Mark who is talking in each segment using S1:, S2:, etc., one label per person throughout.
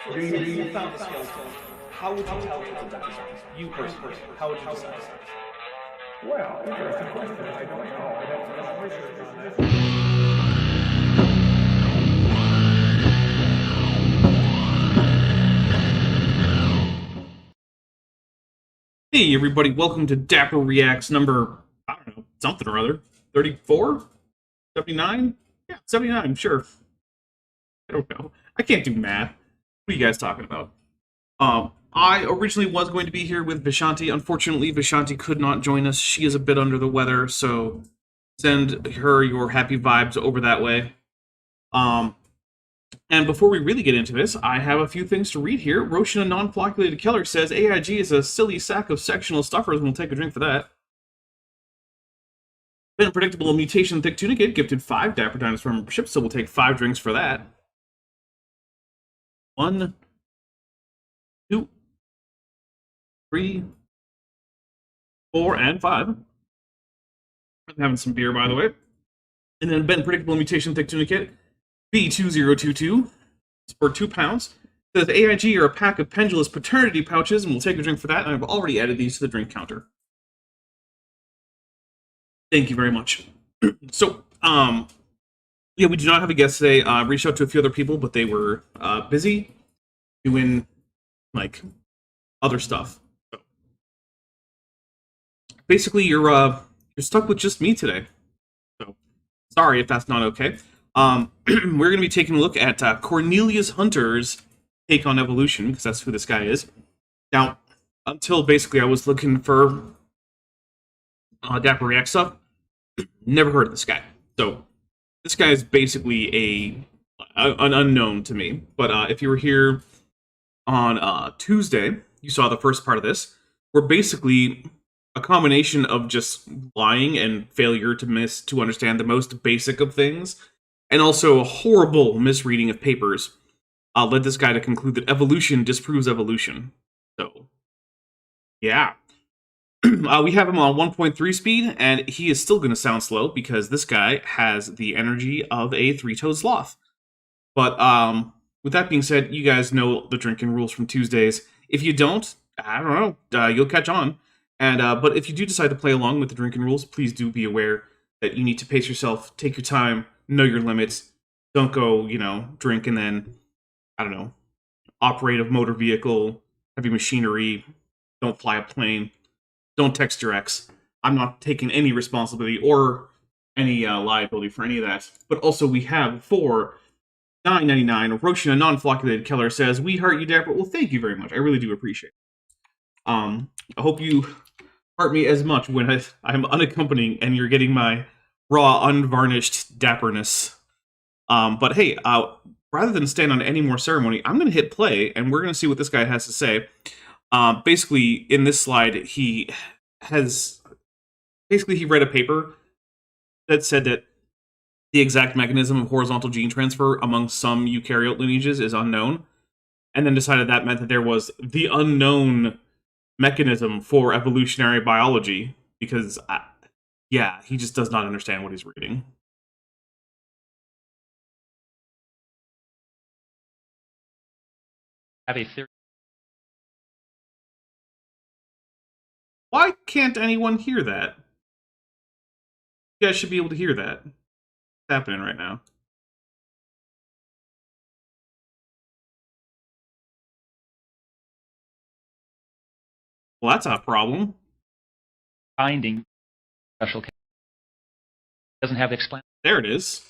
S1: So let's say you found a skeleton. How would you tell if it's a dinosaur? You personally, how would you decide?
S2: Well, interesting question. I don't know. I'd have to do some research on that.
S3: Hey everybody, welcome to Dapper Reacts number, I don't know, something or other. 34? 79? Yeah, 79, sure. I don't know. I can't do math. What are you guys talking about? I originally was going to be here with Vishanti. Unfortunately, Vishanti could not join us. She is a bit under the weather, so send her your happy vibes over that way. And before we really get into this, I have a few things to read here. Roshan, a non-flocculated killer, says AIG is a silly sack of sectional stuffers, and we'll take a drink for that. Ben Predictable Mutation Thick Tunicate gifted 5 Dapper Dinosaur memberships, so we'll take 5 drinks for that. 1, 2, 3, 4, and 5. I'm having some beer, by the way. And then Ben Predictable Mutation Thick Tunicate B2022 for £2 says AIG are a pack of pendulous paternity pouches, and we'll take a drink for that. And I've already added these to the drink counter. Thank you very much. So, yeah, we do not have a guest today. Reached out to a few other people, but they were busy doing like other stuff. So, basically, you're stuck with just me today. So, sorry if that's not okay. We're going to be taking a look at Cornelius Hunter's take on evolution, because that's who this guy is. Now, until basically I was looking for Dapper React stuff, never heard of this guy. So, this guy is basically an unknown to me. But if you were here on Tuesday, you saw the first part of this. We're basically a combination of just lying and failure to understand the most basic of things, and also a horrible misreading of papers, led this guy to conclude that evolution disproves evolution. So, yeah. We have him on 1.3 speed, and he is still going to sound slow, because this guy has the energy of a three-toed sloth. But, with that being said, you guys know the drinking rules from Tuesdays. If you don't, I don't know, you'll catch on. And, but if you do decide to play along with the drinking rules, please do be aware that you need to pace yourself, take your time, know your limits. Don't go, drink and then, I don't know, operate a motor vehicle, heavy machinery, don't fly a plane, don't text your ex. I'm not taking any responsibility or any liability for any of that. But also we have for $9.99, Roshan, a non-flocculated killer, says, "We heart you, Dapper." Well, thank you very much. I really do appreciate it. I hope you heart me as much when I'm unaccompanied and you're getting my raw, unvarnished dapperness. But hey, rather than stand on any more ceremony, I'm going to hit play, and we're going to see what this guy has to say. Basically, in this slide, he read a paper that said that the exact mechanism of horizontal gene transfer among some eukaryote lineages is unknown, and then decided that meant that there was the unknown mechanism for evolutionary biology, because yeah, he just does not understand what he's reading.
S4: Have a theory.
S3: Why can't anyone hear that? You guys should be able to hear that. What's happening right now? Well, that's a problem.
S4: Finding special case doesn't have explanation.
S3: There it is.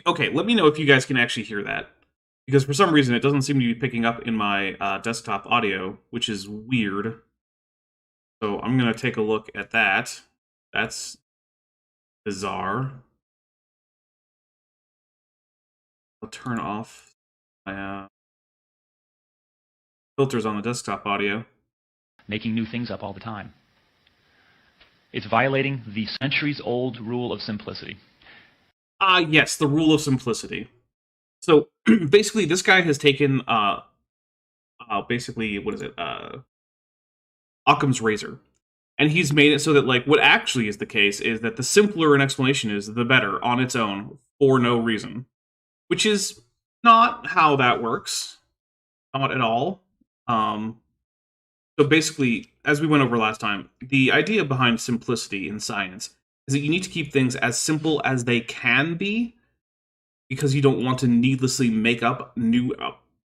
S3: Okay, let me know if you guys can actually hear that, because for some reason it doesn't seem to be picking up in my desktop audio, which is weird. So I'm going to take a look at that. That's bizarre. I'll turn off my filters on the desktop audio.
S4: Making new things up all the time. It's violating the centuries-old rule of simplicity.
S3: Yes, the rule of simplicity. So, basically, this guy has taken, basically, what is it, Occam's razor. And he's made it so that, like, what actually is the case is that the simpler an explanation is, the better, on its own, for no reason. Which is not how that works. Not at all. So basically, as we went over last time, the idea behind simplicity in science is that you need to keep things as simple as they can be, because you don't want to needlessly make up new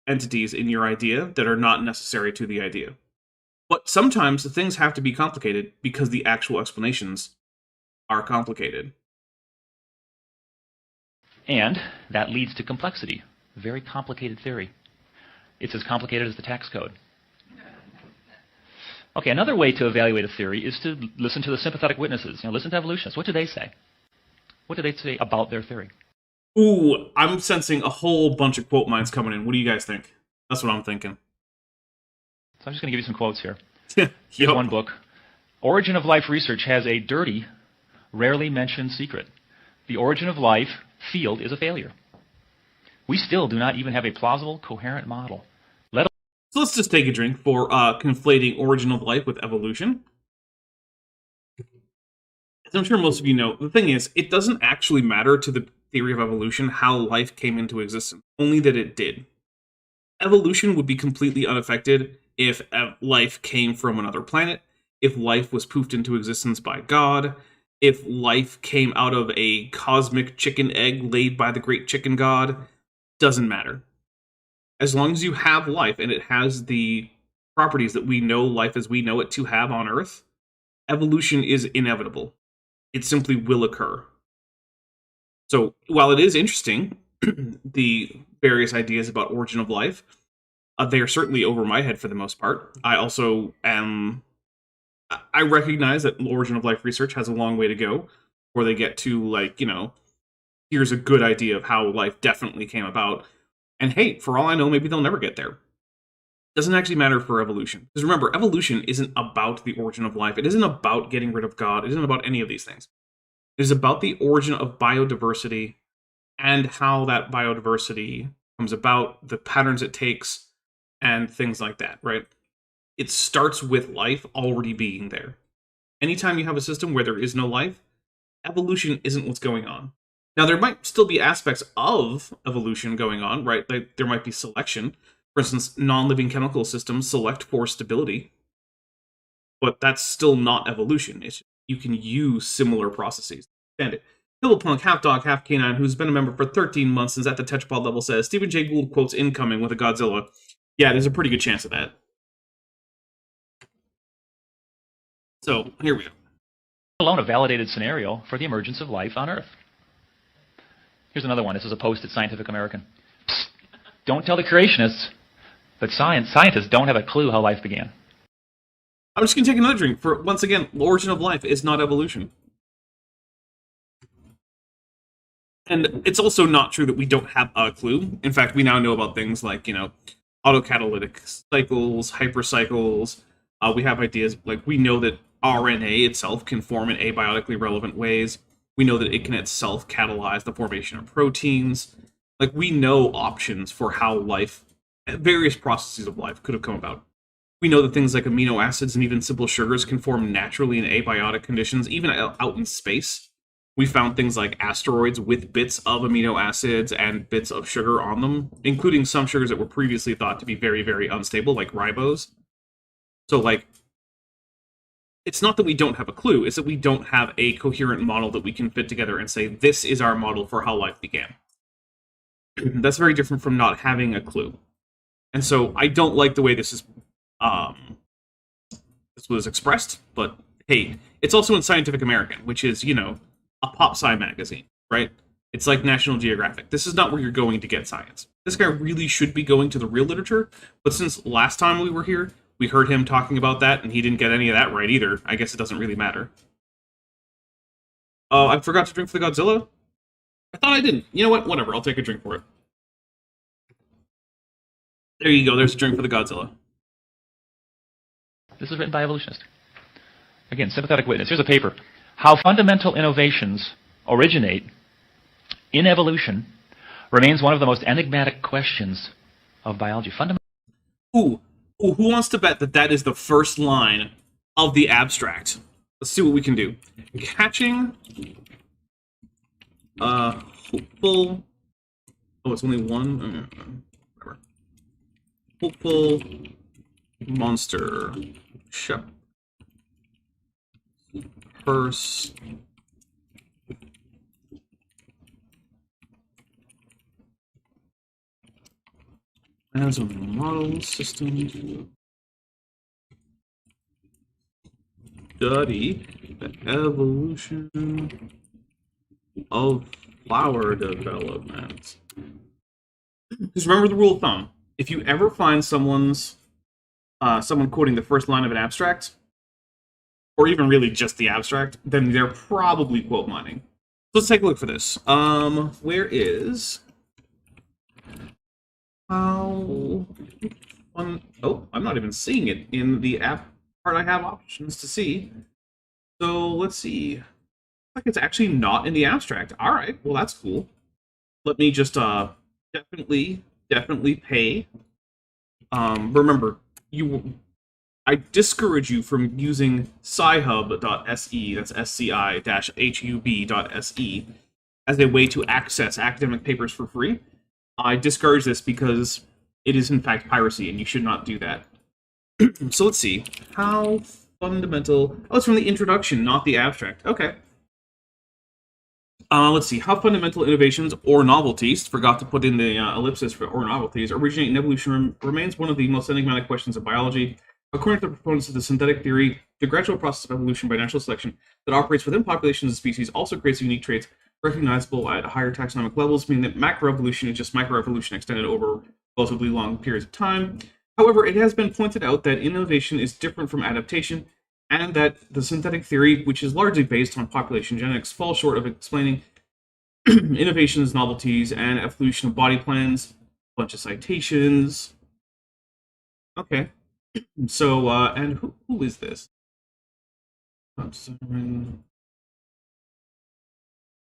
S3: entities in your idea that are not necessary to the idea. But sometimes things have to be complicated because the actual explanations are complicated.
S4: And that leads to complexity. Very complicated theory. It's as complicated as the tax code. Okay, another way to evaluate a theory is to listen to the sympathetic witnesses. Listen to evolutionists. What do they say? What do they say about their theory?
S3: Ooh, I'm sensing a whole bunch of quote mines coming in. What do you guys think? That's what I'm thinking.
S4: So I'm just going to give you some quotes here.
S3: Yep.
S4: Here's one book. Origin of Life Research has a dirty, rarely mentioned secret. The origin of life field is a failure. We still do not even have a plausible, coherent model.
S3: So let's just take a drink for conflating origin of life with evolution. As I'm sure most of you know, the thing is, it doesn't actually matter to the theory of evolution how life came into existence, only that it did. Evolution would be completely unaffected if life came from another planet, if life was poofed into existence by God, if life came out of a cosmic chicken egg laid by the great chicken god. Doesn't matter. As long as you have life and it has the properties that we know life as we know it to have on Earth, evolution is inevitable. It simply will occur. So while it is interesting, the various ideas about origin of life, they are certainly over my head for the most part. I also am... I recognize that origin of life research has a long way to go before they get to, like, here's a good idea of how life definitely came about. And hey, for all I know, maybe they'll never get there. Doesn't actually matter for evolution. Because remember, evolution isn't about the origin of life. It isn't about getting rid of God. It isn't about any of these things. It is about the origin of biodiversity and how that biodiversity comes about, the patterns it takes, and things like that, right? It starts with life already being there. Anytime you have a system where there is no life, evolution isn't what's going on. Now, there might still be aspects of evolution going on, right? Like, there might be selection. For instance, non-living chemical systems select for stability. But that's still not evolution. You can use similar processes. Understand it. Pillowpunk, half dog, half canine, who's been a member for 13 months and is at the Tetrapod level, says, Stephen Jay Gould quotes incoming with a Godzilla. Yeah, there's a pretty good chance of that. So, here we go.
S4: Alone a validated scenario for the emergence of life on Earth. Here's another one. This is a post at Scientific American. Psst, don't tell the creationists, but scientists don't have a clue how life began.
S3: I'm just going to take another drink. For once again, the origin of life is not evolution. And it's also not true that we don't have a clue. In fact, we now know about things like, autocatalytic cycles, hypercycles. We have ideas like we know that RNA itself can form in abiotically relevant ways. We know that it can itself catalyze the formation of proteins. Like, we know options for how life, various processes of life could have come about. We know that things like amino acids and even simple sugars can form naturally in abiotic conditions, even out in space. We found things like asteroids with bits of amino acids and bits of sugar on them, including some sugars that were previously thought to be very, very unstable, like ribose. So, like, it's not that we don't have a clue, it's that we don't have a coherent model that we can fit together and say, this is our model for how life began. That's very different from not having a clue. And so I don't like the way this was expressed, but hey, it's also in Scientific American, which is, a pop sci magazine, right? It's like National Geographic. This is not where you're going to get science. This guy really should be going to the real literature, but since last time we were here, we heard him talking about that, and he didn't get any of that right either. I guess it doesn't really matter. Oh, I forgot to drink for the Godzilla? I thought I didn't. You know what? Whatever, I'll take a drink for it. There you go, there's a drink for the Godzilla.
S4: This is written by evolutionists. Again, sympathetic witness. Here's a paper. How fundamental innovations originate in evolution remains one of the most enigmatic questions of biology.
S3: Ooh, who wants to bet that that is the first line of the abstract? Let's see what we can do. Catching hopeful Oh, it's only one? Whatever. Hopeful monster. Shep. Purse. As a model system. Study the evolution of flower development. Because remember the rule of thumb: if you ever find someone quoting the first line of an abstract, or even really just the abstract, then they're probably quote mining. So let's take a look for this. Where is how fun? Oh, I'm not even seeing it in the app part. I have options to see. So let's see. Like it's actually not in the abstract. All right, well that's cool. Let me just definitely pay. Remember, I discourage you from using scihub.se, that's sci-hub.se, as a way to access academic papers for free. I discourage this because it is in fact piracy, and you should not do that. So let's see. How fundamental... Oh, it's from the introduction, not the abstract. Okay. Let's see. How fundamental innovations or novelties, forgot to put in the ellipsis for or novelties, originate in evolution remains one of the most enigmatic questions of biology. According to the proponents of the synthetic theory, the gradual process of evolution by natural selection that operates within populations of species also creates unique traits recognizable at higher taxonomic levels, meaning that macroevolution is just microevolution extended over relatively long periods of time. However, it has been pointed out that innovation is different from adaptation, and that the synthetic theory, which is largely based on population genetics, falls short of explaining innovations, novelties, and evolution of body plans. A bunch of citations. Okay. So, and who is this?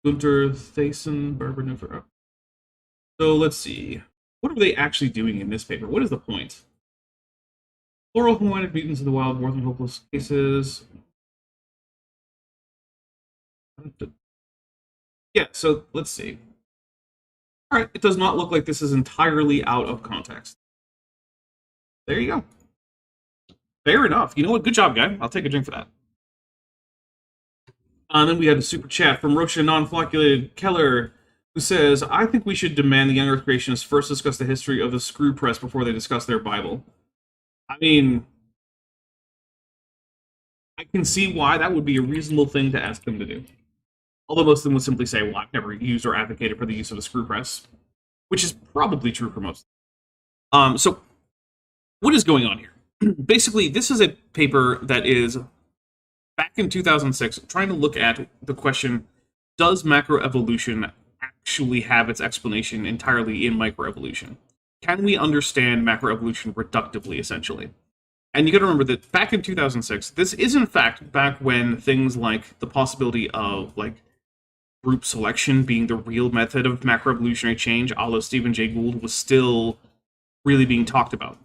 S3: Gunter Thaysen, Barbara Newfer. So let's see. What are they actually doing in this paper? What is the point? Floral Hawaiian mutants in the wild, more than hopeless cases. Yeah, so let's see. Alright, it does not look like this is entirely out of context. There you go. Fair enough. You know what? Good job, guy. I'll take a drink for that. And then we had a super chat from Rocha Non-Flocculated Keller, who says, I think we should demand the young Earth creationists first discuss the history of the screw press before they discuss their Bible. I mean, I can see why that would be a reasonable thing to ask them to do. Although most of them would simply say, well, I've never used or advocated for the use of a screw press, which is probably true for most. So, what is going on here? Basically, this is a paper that is back in 2006 trying to look at the question, does macroevolution actually have its explanation entirely in microevolution? Can we understand macroevolution reductively, essentially? And you got to remember that back in 2006, this is in fact back when things like the possibility of like group selection being the real method of macroevolutionary change, a la Stephen Jay Gould, was still really being talked about.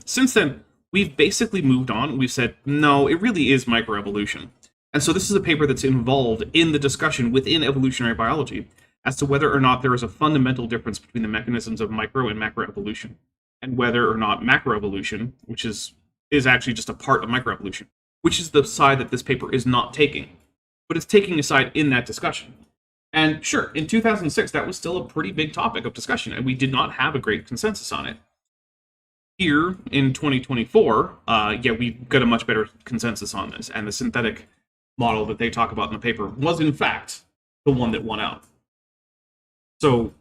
S3: Since then, we've basically moved on. We've said, no, it really is microevolution. And so this is a paper that's involved in the discussion within evolutionary biology as to whether or not there is a fundamental difference between the mechanisms of micro and macroevolution, and whether or not macroevolution, which is actually just a part of microevolution, which is the side that this paper is not taking. But it's taking a side in that discussion. And sure, in 2006, that was still a pretty big topic of discussion, and we did not have a great consensus on it. Here, in 2024, yeah, we've got a much better consensus on this, and the synthetic model that they talk about in the paper was, in fact, the one that won out. So,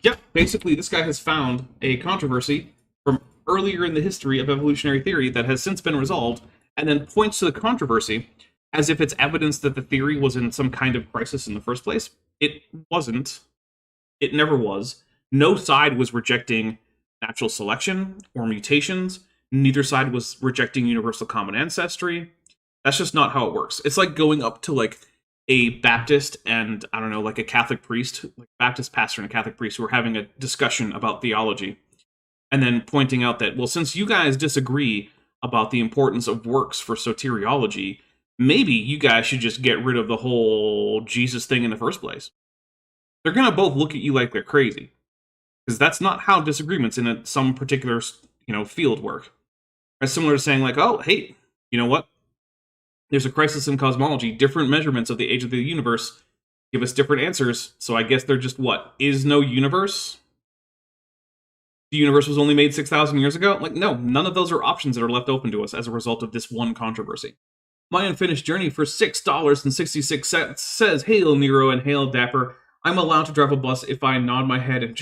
S3: yeah, basically, this guy has found a controversy from earlier in the history of evolutionary theory that has since been resolved, and then points to the controversy as if it's evidence that the theory was in some kind of crisis in the first place. It wasn't. It never was. No side was rejecting natural selection or mutations. Neither side was rejecting universal common ancestry. That's just not how it works. It's like going up to like a Baptist and, I don't know, like a Catholic priest, like Baptist pastor and a Catholic priest who are having a discussion about theology, and then pointing out that, well, since you guys disagree about the importance of works for soteriology, maybe you guys should just get rid of the whole Jesus thing in the first place. They're going to both look at you like they're crazy. Because that's not how disagreements in some particular, field work. It's similar to saying like, oh, hey, you know what? There's a crisis in cosmology. Different measurements of the age of the universe give us different answers. So I guess they're just what? Is no universe? The universe was only made 6,000 years ago? Like, no, none of those are options that are left open to us as a result of this one controversy. My Unfinished Journey for $6.66 says, Hail Nero and Hail Dapper. I'm allowed to drive a bus if I nod my head and...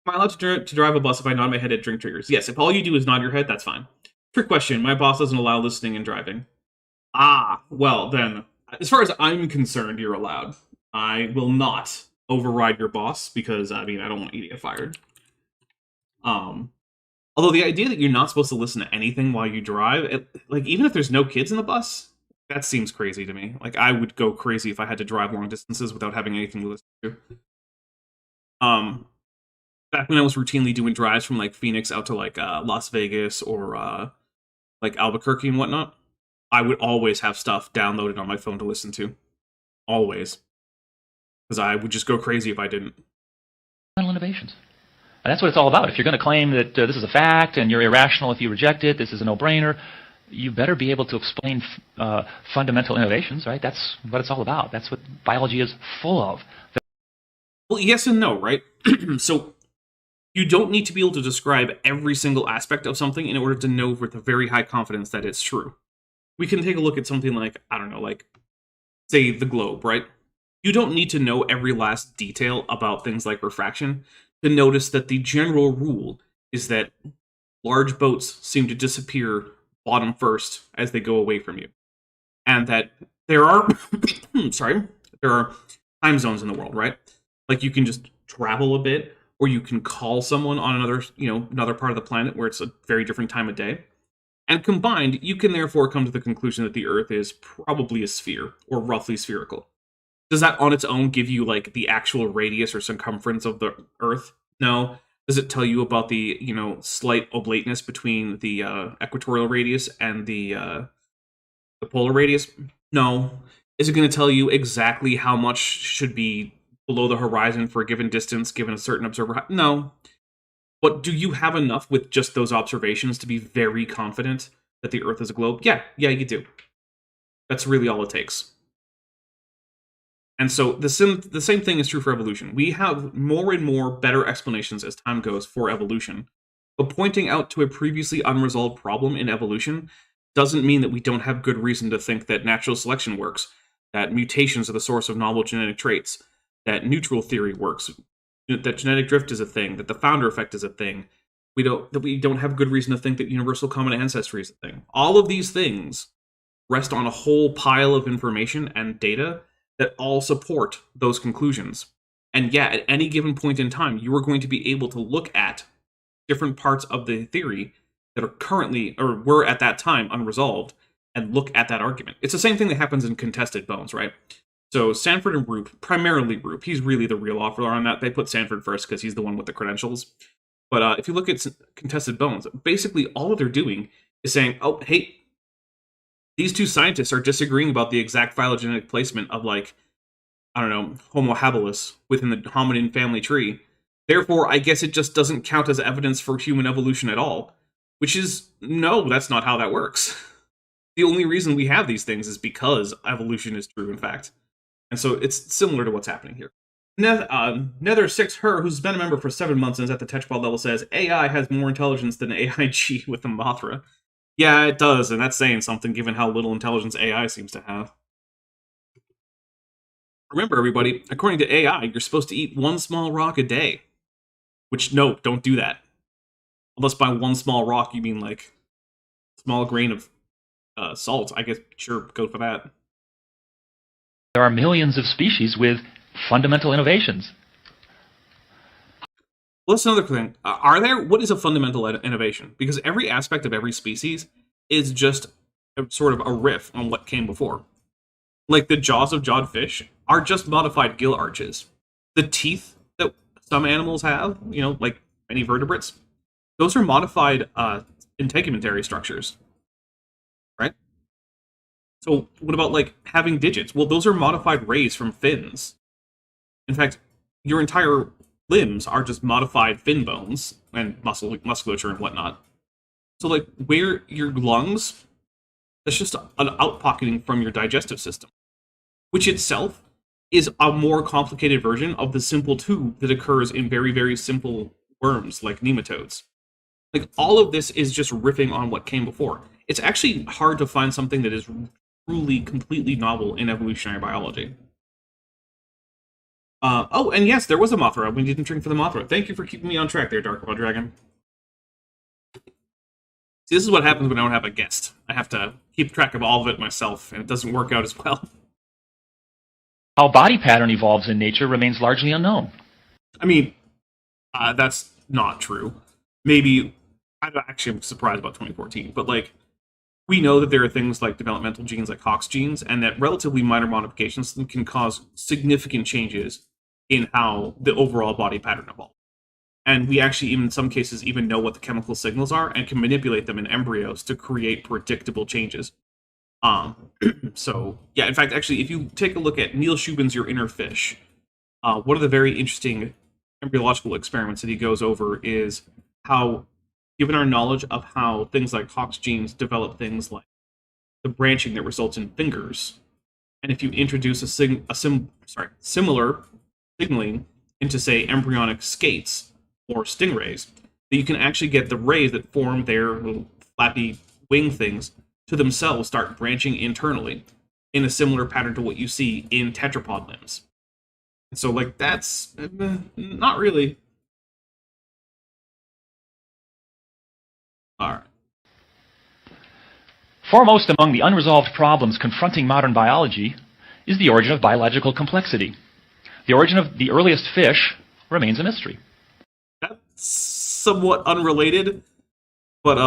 S3: Am I allowed to drive a bus if I nod my head at drink triggers? Yes, if all you do is nod your head, that's fine. Trick question, my boss doesn't allow listening and driving. Ah, well then, as far as I'm concerned, you're allowed. I will not override your boss, because, I don't want you to get fired. Although the idea that you're not supposed to listen to anything while you drive, even if there's no kids in the bus, that seems crazy to me. Like, I would go crazy if I had to drive long distances without having anything to listen to. Back when I was routinely doing drives from, Phoenix out to, Las Vegas or, Albuquerque and whatnot, I would always have stuff downloaded on my phone to listen to. Always. Because I would just go crazy if I didn't.
S4: Innovations. And that's what it's all about. If you're going to claim that this is a fact and you're irrational if you reject it, this is a no-brainer, you better be able to explain fundamental innovations, right? That's what it's all about. That's what biology is full of.
S3: Well, yes and no, right? So, you don't need to be able to describe every single aspect of something in order to know with a very high confidence that it's true. We can take a look at something like, say, the globe, right? You don't need to know every last detail about things like refraction to notice that the general rule is that large boats seem to disappear bottom first as they go away from you. And that there are, there are time zones in the world, right? Like, you can just travel a bit, or you can call someone on another part of the planet where it's a very different time of day. And combined, you can therefore come to the conclusion that the Earth is probably a sphere, or roughly spherical. Does that on its own give you, the actual radius or circumference of the Earth? No. Does it tell you about the, slight oblateness between the equatorial radius and the polar radius? No. Is it going to tell you exactly how much should be below the horizon for a given distance, given a certain observer? No. But do you have enough with just those observations to be very confident that the Earth is a globe? Yeah, you do. That's really all it takes. And so the same thing is true for evolution. We have more and more better explanations as time goes for evolution. But pointing out to a previously unresolved problem in evolution doesn't mean that we don't have good reason to think that natural selection works, that mutations are the source of novel genetic traits, that neutral theory works, that genetic drift is a thing, that the founder effect is a thing. We don't have good reason to think that universal common ancestry is a thing. All of these things rest on a whole pile of information and data that all support those conclusions. And yeah, at any given point in time, you are going to be able to look at different parts of the theory that are currently, or were at that time, unresolved, and look at that argument. It's the same thing that happens in contested bones, right? So Sanford and Roop, primarily Roop, he's really the real author on that. They put Sanford first because he's the one with the credentials. But if you look at contested bones, basically all they're doing is saying, oh, hey, these two scientists are disagreeing about the exact phylogenetic placement of, Homo habilis within the hominin family tree. Therefore, I guess it just doesn't count as evidence for human evolution at all. Which is, no, that's not how that works. The only reason we have these things is because evolution is true, in fact. And so it's similar to what's happening here. Nether6her, who's been a member for 7 months and is at the Tetchball level, says, AI has more intelligence than AIG with the Mothra. Yeah, it does, and that's saying something given how little intelligence AI seems to have. Remember, everybody, according to AI, you're supposed to eat 1 small rock a day. Which, no, don't do that. Unless by 1 small rock you mean, small grain of salt. I guess, sure, go for that.
S4: There are millions of species with fundamental innovations.
S3: Well, that's another thing. Are there? What is a fundamental innovation? Because every aspect of every species is just sort of a riff on what came before. Like the jaws of jawed fish are just modified gill arches. The teeth that some animals have, like many vertebrates, those are modified integumentary structures. Right? So what about, having digits? Well, those are modified rays from fins. In fact, your entire limbs are just modified fin bones and musculature and whatnot. So, like, where your lungs, that's just an outpocketing from your digestive system, which itself is a more complicated version of the simple tube that occurs in very, very simple worms like nematodes. Like, all of this is just riffing on what came before. It's actually hard to find something that is truly, completely novel in evolutionary biology. Oh, and yes, there was a Mothra. We didn't drink for the Mothra. Thank you for keeping me on track there, Dark Claw Dragon. See, this is what happens when I don't have a guest. I have to keep track of all of it myself, and it doesn't work out as well.
S4: How body pattern evolves in nature remains largely unknown.
S3: I mean, that's not true. Maybe, I'm actually surprised about 2014, but like, we know that there are things like developmental genes like Hox genes, and that relatively minor modifications can cause significant changes in how the overall body pattern evolves. And we actually, even in some cases, even know what the chemical signals are and can manipulate them in embryos to create predictable changes. So, yeah, in fact, actually, if you take a look at Neil Shubin's Your Inner Fish, one of the very interesting embryological experiments that he goes over is how, given our knowledge of how things like Hox genes develop things like the branching that results in fingers, and if you introduce similar signaling into, say, embryonic skates or stingrays, that you can actually get the rays that form their little flappy wing things to themselves start branching internally in a similar pattern to what you see in tetrapod limbs. And so, like, that's not really. All right.
S4: Foremost among the unresolved problems confronting modern biology is the origin of biological complexity. The origin of the earliest fish remains a mystery.
S3: That's somewhat unrelated, but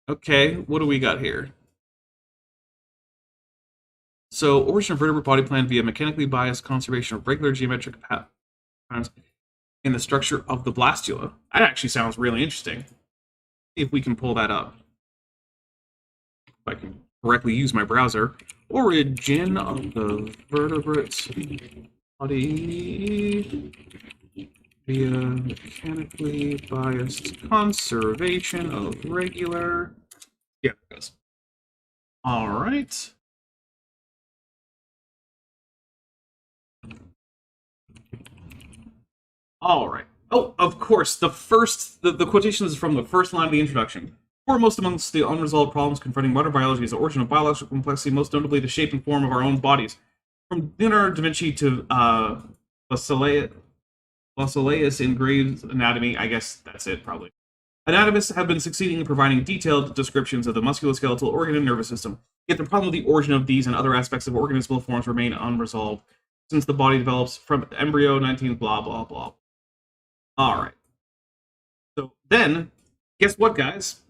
S3: okay, what do we got here? So, origin of vertebrate body plan via mechanically biased conservation of regular geometric patterns in the structure of the blastula. That actually sounds really interesting. See if we can pull that up. If I can correctly use my browser. Origin of the vertebrate body via mechanically biased conservation of regular. Yeah, it goes. All right. All right. Oh, of course. The quotation is from the first line of the introduction. Foremost amongst the unresolved problems confronting modern biology is the origin of biological complexity, most notably the shape and form of our own bodies. From Leonardo da Vinci to Basileus in Gray's Anatomy, I guess that's it, probably. Anatomists have been succeeding in providing detailed descriptions of the musculoskeletal organ and nervous system, yet the problem with the origin of these and other aspects of organismal forms remain unresolved, since the body develops from embryo 19 blah blah blah. Alright. So then, guess what, guys?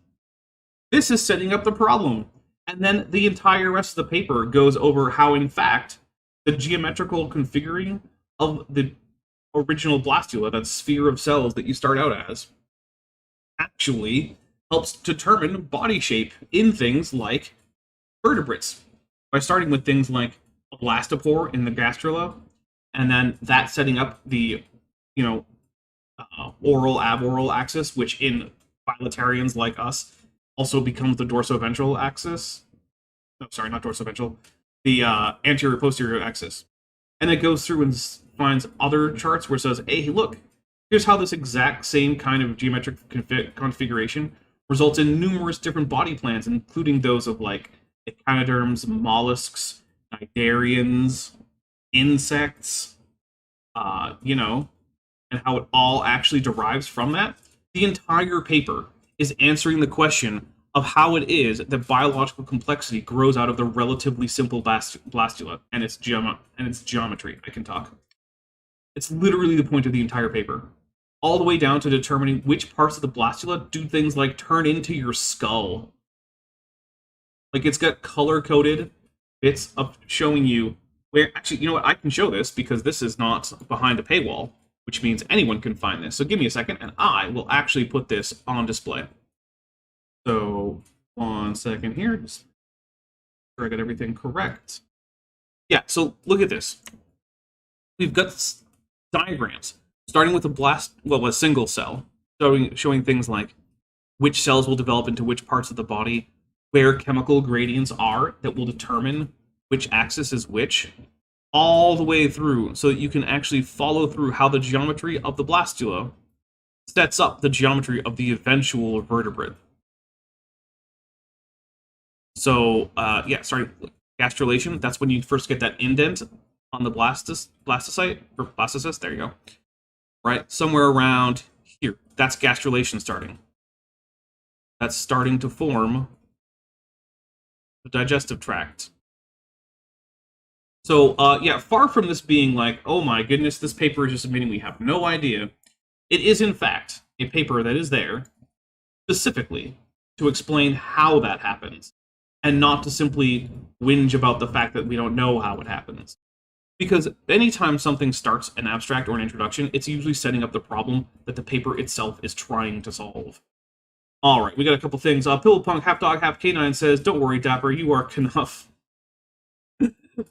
S3: This is setting up the problem. And then the entire rest of the paper goes over how, in fact, the geometrical configuring of the original blastula, that sphere of cells that you start out as, actually helps determine body shape in things like vertebrates. By starting with things like a blastopore in the gastrula, and then that setting up the, oral aboral axis, which in bilaterians like us also becomes the dorsoventral axis. No, sorry, not dorsoventral. The anterior posterior axis. And it goes through and finds other charts where it says, hey, look, here's how this exact same kind of geometric configuration results in numerous different body plans, including those of like echinoderms, mollusks, cnidarians, insects, and how it all actually derives from that. The entire paper is answering the question of how it is that biological complexity grows out of the relatively simple blastula and its geometry. I can talk. It's literally the point of the entire paper. All the way down to determining which parts of the blastula do things like turn into your skull. Like, it's got color-coded bits of showing you where... Actually, you know what? I can show this because this is not behind a paywall, which means anyone can find this. So give me a second, and I will actually put this on display. So, 1 second here. Just make sure I got everything correct. Yeah, so look at this. We've got diagrams starting with a single cell, showing things like which cells will develop into which parts of the body, where chemical gradients are that will determine which axis is which, all the way through, so that you can actually follow through how the geometry of the blastula sets up the geometry of the eventual vertebrate. So, gastrulation, that's when you first get that indent on the blastocyte, or blastocyst, there you go. Right, somewhere around here, that's gastrulation starting. That's starting to form the digestive tract. So, far from this being like, oh my goodness, this paper is just admitting we have no idea. It is, in fact, a paper that is there specifically to explain how that happens, and not to simply whinge about the fact that we don't know how it happens. Because anytime something starts an abstract or an introduction, it's usually setting up the problem that the paper itself is trying to solve. Alright, we got a couple things. Pillowpunk, half dog, half canine says, don't worry, Dapper, you are enough.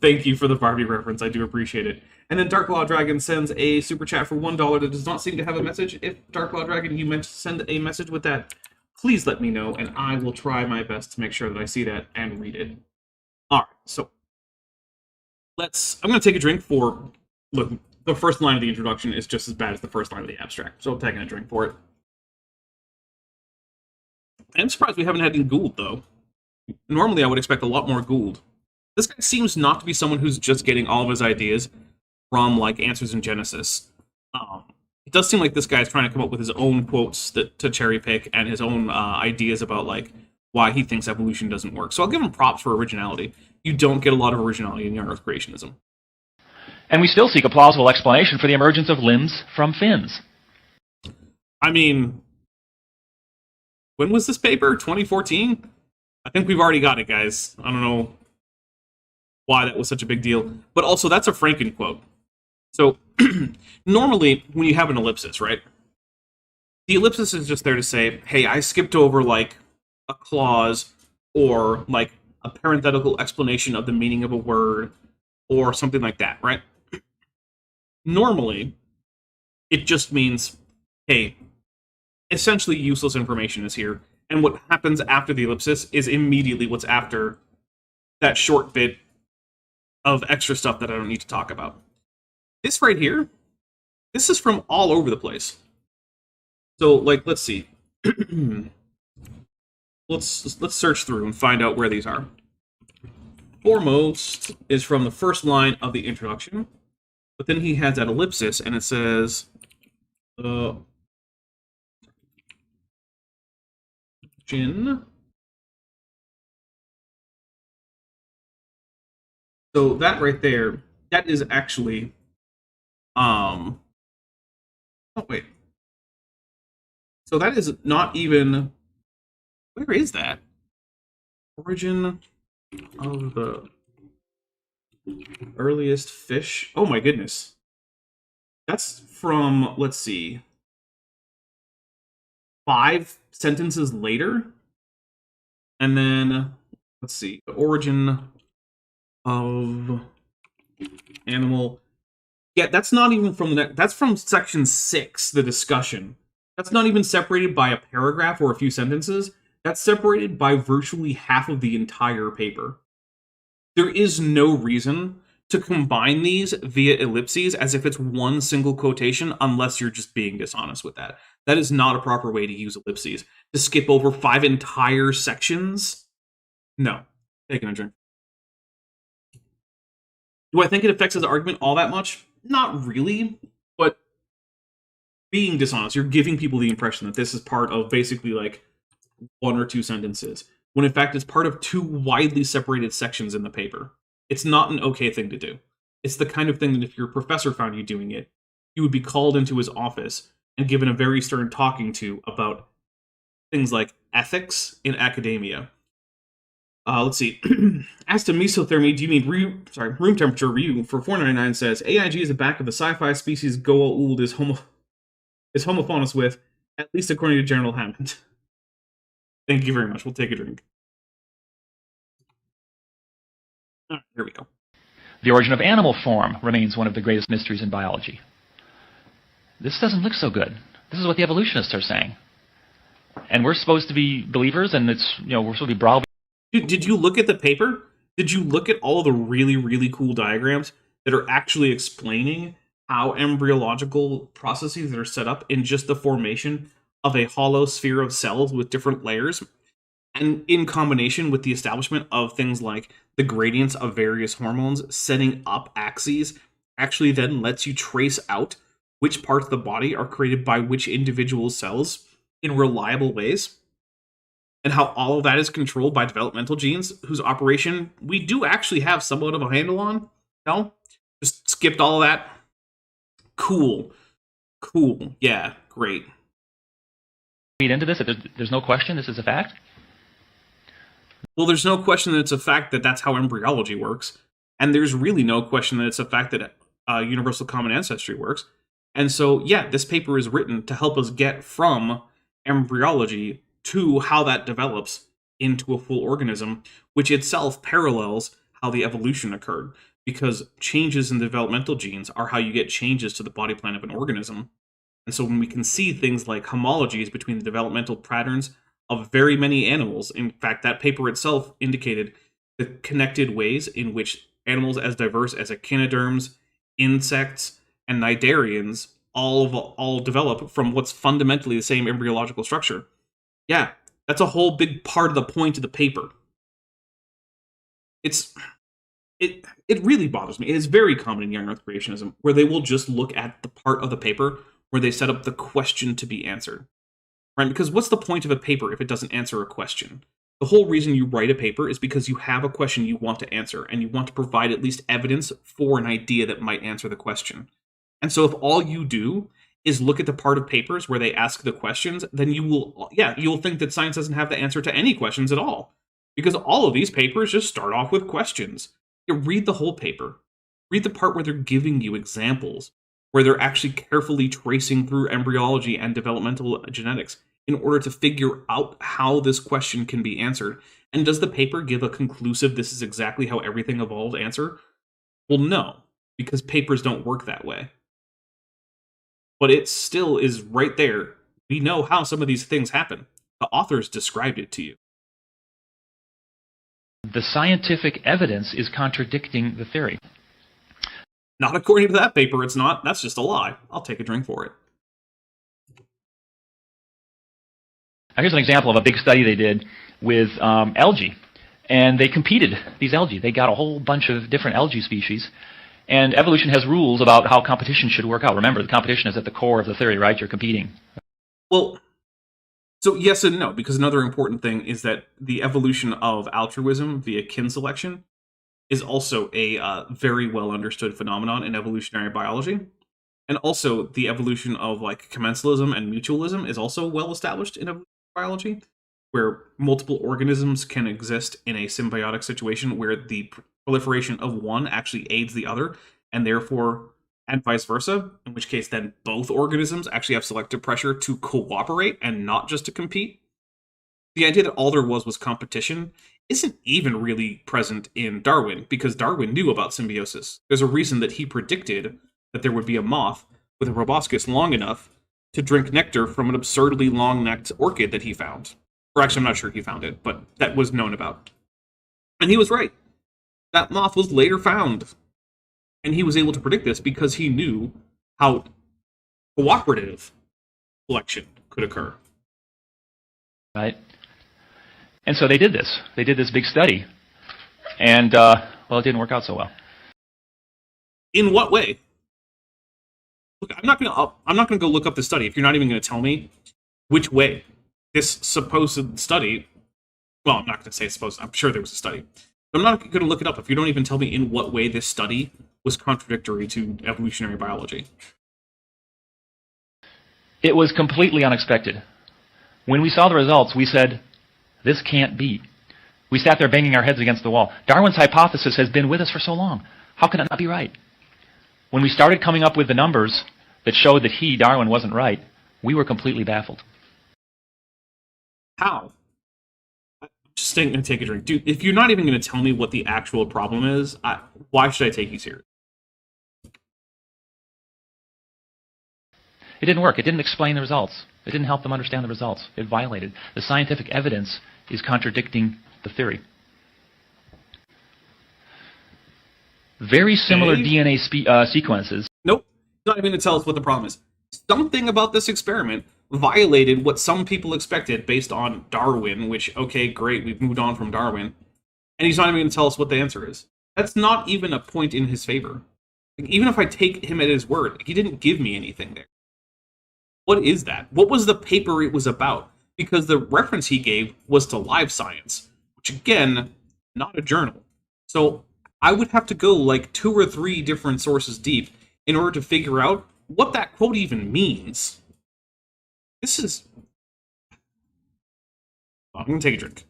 S3: Thank you for the Barbie reference, I do appreciate it. And then Dark Law Dragon sends a super chat for $1 that does not seem to have a message. If, Dark Law Dragon, you meant to send a message with that, please let me know, and I will try my best to make sure that I see that and read it. Alright, so I'm going to take a drink for... Look, the first line of the introduction is just as bad as the first line of the abstract, so I'm taking a drink for it. I'm surprised we haven't had any Gould, though. Normally I would expect a lot more Gould. This guy seems not to be someone who's just getting all of his ideas from, like, Answers in Genesis. It does seem like this guy's trying to come up with his own quotes to cherry pick, and his own ideas about, like, why he thinks evolution doesn't work. So I'll give him props for originality. You don't get a lot of originality in young Earth creationism.
S4: And we still seek a plausible explanation for the emergence of limbs from fins.
S3: I mean, when was this paper? 2014? I think we've already got it, guys. I don't know why that was such a big deal. But also, that's a Franken quote. So, normally, when you have an ellipsis, right? The ellipsis is just there to say, hey, I skipped over, like, a clause, or, like, a parenthetical explanation of the meaning of a word, or something like that, right? Normally, it just means, hey, essentially useless information is here, and what happens after the ellipsis is immediately what's after that short bit of extra stuff that I don't need to talk about. This right here, this is from all over the place. So, like, let's see. let's search through and find out where these are. Foremost is from the first line of the introduction, but then he has that ellipsis, and it says, Jin. So that right there, that is actually, oh wait. So that is not even, where is that? Origin of the earliest fish. Oh my goodness. That's from, let's see, 5 sentences later. And then, let's see, the origin of animal. Yeah, that's not even from the that's from section 6, the discussion. That's not even separated by a paragraph or a few sentences. That's separated by virtually half of the entire paper. There is no reason to combine these via ellipses as if it's one single quotation, unless you're just being dishonest with that. That is not a proper way to use ellipses. To skip over 5 entire sections? No. Taking a drink. Do I think it affects his argument all that much? Not really, but being dishonest, you're giving people the impression that this is part of basically like 1 or 2 sentences, when in fact it's part of 2 widely separated sections in the paper. It's not an okay thing to do. It's the kind of thing that if your professor found you doing it, you would be called into his office and given a very stern talking to about things like ethics in academia. Let's see. As to mesothermy, do you mean room temperature? Ryu for 499 says AIG is the back of the sci-fi species Goa'uld is homophonous with, at least according to General Hammond. Thank you very much. We'll take a drink. All right, here we go.
S4: The origin of animal form remains one of the greatest mysteries in biology. this doesn't look so good. This is what the evolutionists are saying. And we're supposed to be believers, and it's, we're supposed to be browbeating.
S3: Did you look at the paper? Did you look at all the really, really cool diagrams that are actually explaining how embryological processes that are set up in just the formation of a hollow sphere of cells with different layers, and in combination with the establishment of things like the gradients of various hormones setting up axes, actually then lets you trace out which parts of the body are created by which individual cells in reliable ways, and how all of that is controlled by developmental genes whose operation we do actually have somewhat of a handle on? No? Just skipped all of that? Cool. Yeah, great.
S4: Read into this, that there's no question this is a fact?
S3: Well, there's no question that it's a fact that that's how embryology works, and there's really no question that it's a fact that universal common ancestry works. And so, yeah, this paper is written to help us get from embryology to how that develops into a full organism, which itself parallels how the evolution occurred, because changes in developmental genes are how you get changes to the body plan of an organism. And so when we can see things like homologies between the developmental patterns of very many animals, in fact, that paper itself indicated the connected ways in which animals as diverse as echinoderms, insects, and cnidarians all develop from what's fundamentally the same embryological structure. Yeah, that's a whole big part of the point of the paper. It really bothers me. It is very common in young Earth creationism, where they will just look at the part of the paper where they set up the question to be answered. Right? Because what's the point of a paper if it doesn't answer a question? The whole reason you write a paper is because you have a question you want to answer, and you want to provide at least evidence for an idea that might answer the question. And so if all you do is look at the part of papers where they ask the questions, then you'll think that science doesn't have the answer to any questions at all. Because all of these papers just start off with questions. You read the whole paper. Read the part where they're giving you examples, where they're actually carefully tracing through embryology and developmental genetics in order to figure out how this question can be answered. And does the paper give a conclusive, this is exactly how everything evolved answer? Well, no, because papers don't work that way. But it still is right there. We know how some of these things happen. The authors described it to you.
S4: The scientific evidence is contradicting the theory.
S3: Not according to that paper, it's not. That's just a lie. I'll take a drink for it.
S4: Now, here's an example of a big study they did with algae. And they competed, these algae. They got a whole bunch of different algae species. And evolution has rules about how competition should work out. Remember, the competition is at the core of the theory, right? You're competing.
S3: Well, so yes and no, because another important thing is that the evolution of altruism via kin selection is also a very well understood phenomenon in evolutionary biology. And also the evolution of like commensalism and mutualism is also well established in evolutionary biology, where multiple organisms can exist in a symbiotic situation where the proliferation of one actually aids the other, and therefore, and vice versa, in which case then both organisms actually have selective pressure to cooperate and not just to compete. The idea that all there was competition isn't even really present in Darwin, because Darwin knew about symbiosis. There's a reason that he predicted that there would be a moth with a proboscis long enough to drink nectar from an absurdly long-necked orchid that he found. Or actually, I'm not sure he found it, but that was known about. And he was right. That moth was later found. And he was able to predict this because he knew how cooperative selection could occur.
S4: Right? And so they did this. They did this big study. And, well, it didn't work out so well.
S3: In what way? Look, I'm not gonna go look up the study if you're not even gonna tell me which way this supposed study. Well, I'm not gonna say it's supposed. I'm sure there was a study. But I'm not gonna look it up if you don't even tell me in what way this study was contradictory to evolutionary biology.
S4: It was completely unexpected. When we saw the results, we said, this can't be. We sat there banging our heads against the wall. Darwin's hypothesis has been with us for so long. How can it not be right? When we started coming up with the numbers that showed that Darwin, wasn't right, we were completely baffled.
S3: How? I'm just going to take a drink. Dude, if you're not even going to tell me what the actual problem is, why should I take you serious?
S4: It didn't work. It didn't explain the results. It didn't help them understand the results. It violated. The scientific evidence is contradicting the theory. Very similar
S3: Okay.
S4: DNA sequences.
S3: Nope. He's not even going to tell us what the problem is. Something about this experiment violated what some people expected based on Darwin, which, okay, great, we've moved on from Darwin. And he's not even going to tell us what the answer is. That's not even a point in his favor. Like, even if I take him at his word, he didn't give me anything there. What is that? What was the paper it was about? Because the reference he gave was to Live Science, which, again, not a journal. So I would have to go like 2 or 3 different sources deep in order to figure out what that quote even means. This is... I'm going to take a drink.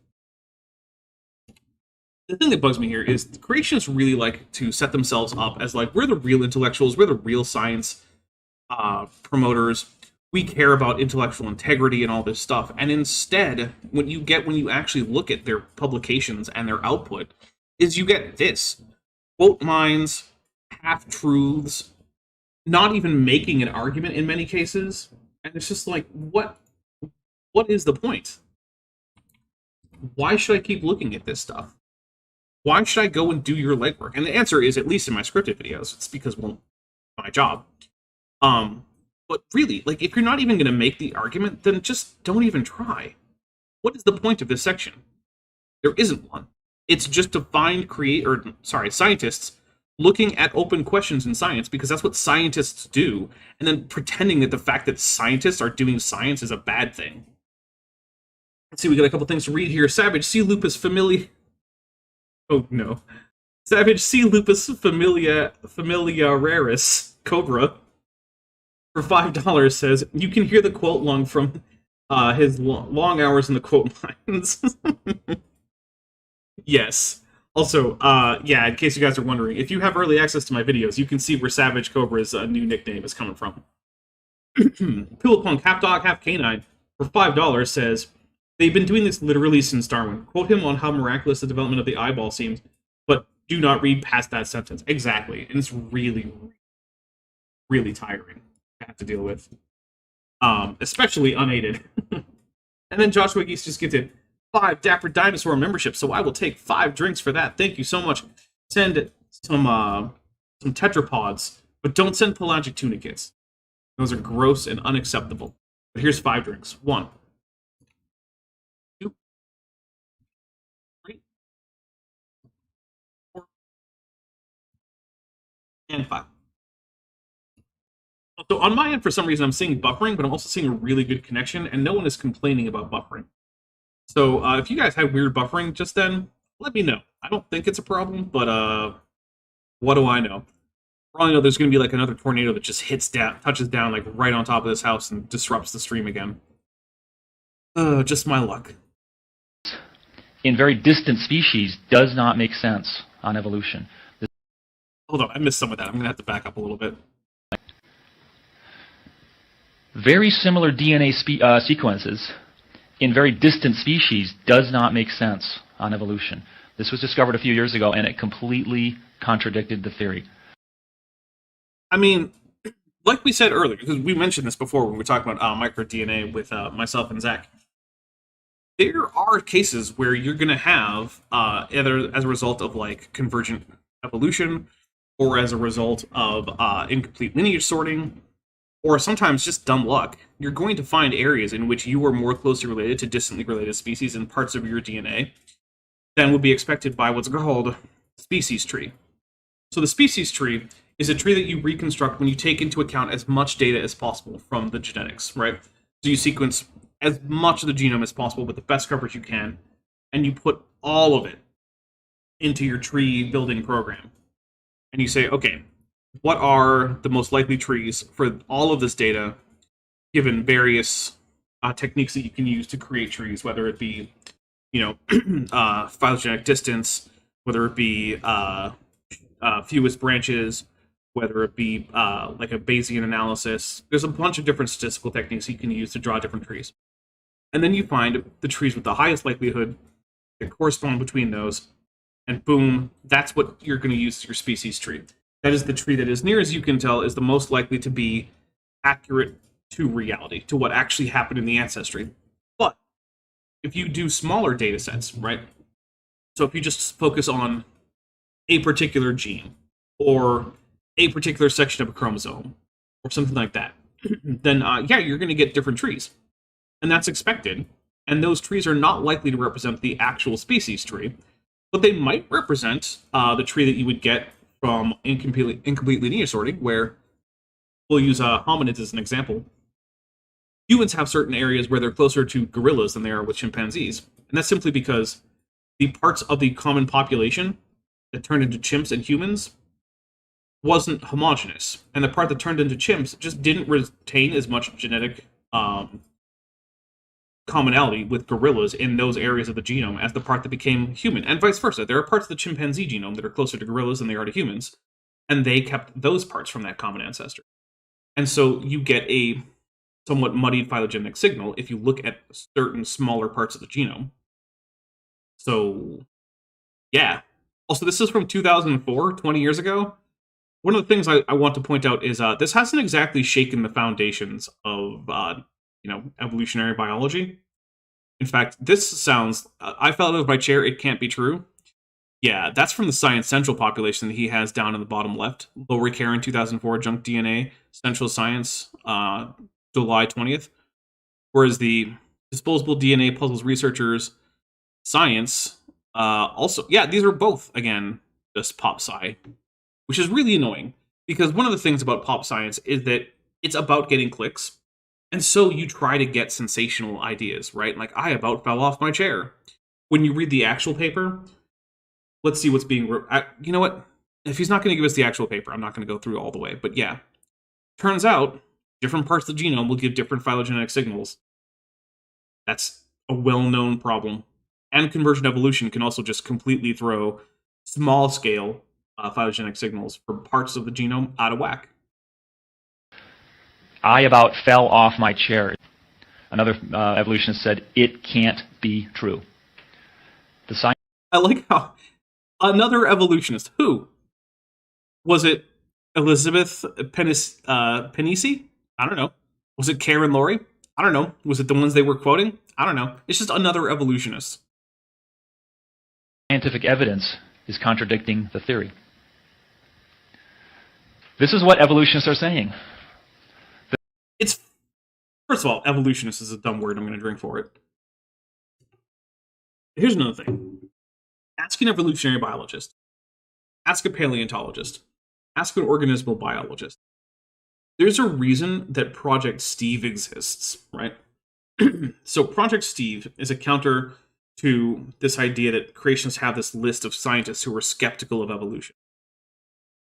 S3: The thing that bugs me here is the creationists really like to set themselves up as like, we're the real intellectuals, we're the real science promoters, we care about intellectual integrity and all this stuff. And instead, when you actually look at their publications and their output, is you get this. Quote mines, half-truths, not even making an argument in many cases. And it's just like, what is the point? Why should I keep looking at this stuff? Why should I go and do your legwork? And the answer is, at least in my scripted videos, it's because, well, my job. But really, like, if you're not even going to make the argument, then just don't even try. What is the point of this section? There isn't one. It's just to find scientists looking at open questions in science, because that's what scientists do, and then pretending that the fact that scientists are doing science is a bad thing. Let's see, we got a couple things to read here. Savage C. Lupus Familia... Oh, no. Savage C. Lupus Familiaris Cobra for $5 says, you can hear the quote long from his long hours in the quote lines. Yes. Also, yeah, in case you guys are wondering, if you have early access to my videos, you can see where Savage Cobra's new nickname is coming from. Pillowpunk, half dog, half canine, for $5 says, they've been doing this literally since Darwin. Quote him on how miraculous the development of the eyeball seems, but do not read past that sentence. Exactly. And it's really, really tiring to have to deal with. Especially unaided. And then Joshua Geese just gets it. 5 Dapper Dinosaur membership, so I will take 5 drinks for that. Thank you so much. Send some tetrapods, but don't send pelagic tunicates. Those are gross and unacceptable. But here's 5 drinks. 1, 2, 3, 4, and 5. So on my end, for some reason, I'm seeing buffering, but I'm also seeing a really good connection, and no one is complaining about buffering. So if you guys had weird buffering just then, let me know. I don't think it's a problem, but what do I know? For all I know, there's going to be like another tornado that just touches down like right on top of this house and disrupts the stream again. Just my luck.
S4: In very distant species does not make sense on evolution.
S3: Hold on, I missed some of that. I'm going to have to back up a little bit.
S4: Very similar DNA sequences in very distant species does not make sense on evolution. This was discovered a few years ago, and it completely contradicted the theory.
S3: I mean, like we said earlier, because we mentioned this before when we were talking about microDNA with myself and Zach, there are cases where you're going to have, either as a result of like convergent evolution, or as a result of incomplete lineage sorting, or sometimes just dumb luck, you're going to find areas in which you are more closely related to distantly related species in parts of your DNA than would be expected by what's called species tree. So the species tree is a tree that you reconstruct when you take into account as much data as possible from the genetics, right? So you sequence as much of the genome as possible with the best coverage you can, and you put all of it into your tree building program. And you say, okay, what are the most likely trees for all of this data, given various techniques that you can use to create trees, whether it be, phylogenetic distance, whether it be fewest branches, whether it be like a Bayesian analysis. There's a bunch of different statistical techniques you can use to draw different trees. And then you find the trees with the highest likelihood that correspond between those, and boom, that's what you're going to use as your species tree. That is the tree that, as near as you can tell, is the most likely to be accurate to reality, to what actually happened in the ancestry. But if you do smaller data sets, right? So if you just focus on a particular gene or a particular section of a chromosome or something like that, then yeah, you're going to get different trees. And that's expected. And those trees are not likely to represent the actual species tree, but they might represent the tree that you would get from incomplete lineage sorting, where we'll use hominids as an example. Humans have certain areas where they're closer to gorillas than they are with chimpanzees. And that's simply because the parts of the common population that turned into chimps and humans wasn't homogeneous. And the part that turned into chimps just didn't retain as much genetic commonality with gorillas in those areas of the genome as the part that became human, and vice versa. There are parts of the chimpanzee genome that are closer to gorillas than they are to humans, and they kept those parts from that common ancestor. And so you get a somewhat muddied phylogenetic signal if you look at certain smaller parts of the genome. So, yeah. Also, this is from 2004, 20 years ago. One of the things I want to point out is this hasn't exactly shaken the foundations of evolutionary biology. In fact, this sounds, I fell out of my chair, it can't be true. Yeah, that's from the Science Central population that he has down in the bottom left. Lowry Karen, 2004, Junk DNA, Central Science, July 20th. Whereas the Disposable DNA Puzzles Researchers, Science, also, yeah, these are both, again, just pop sci, which is really annoying. Because one of the things about pop science is that it's about getting clicks. And so you try to get sensational ideas, right? Like, I about fell off my chair. When you read the actual paper, let's see what's being... you know what? If he's not going to give us the actual paper, I'm not going to go through all the way. But yeah, turns out different parts of the genome will give different phylogenetic signals. That's a well-known problem. And convergent evolution can also just completely throw small-scale phylogenetic signals for parts of the genome out of whack.
S4: I about fell off my chair. Another evolutionist said, it can't be true. The science...
S3: I like how another evolutionist, who? Was it Elizabeth Pennisi? I don't know. Was it Karen Laurie? I don't know. Was it the ones they were quoting? I don't know. It's just another evolutionist.
S4: Scientific evidence is contradicting the theory. This is what evolutionists are saying.
S3: It's, first of all, evolutionist is a dumb word. I'm going to drink for it. Here's another thing. Ask an evolutionary biologist. Ask a paleontologist. Ask an organismal biologist. There's a reason that Project Steve exists, right? So Project Steve is a counter to this idea that creationists have this list of scientists who are skeptical of evolution.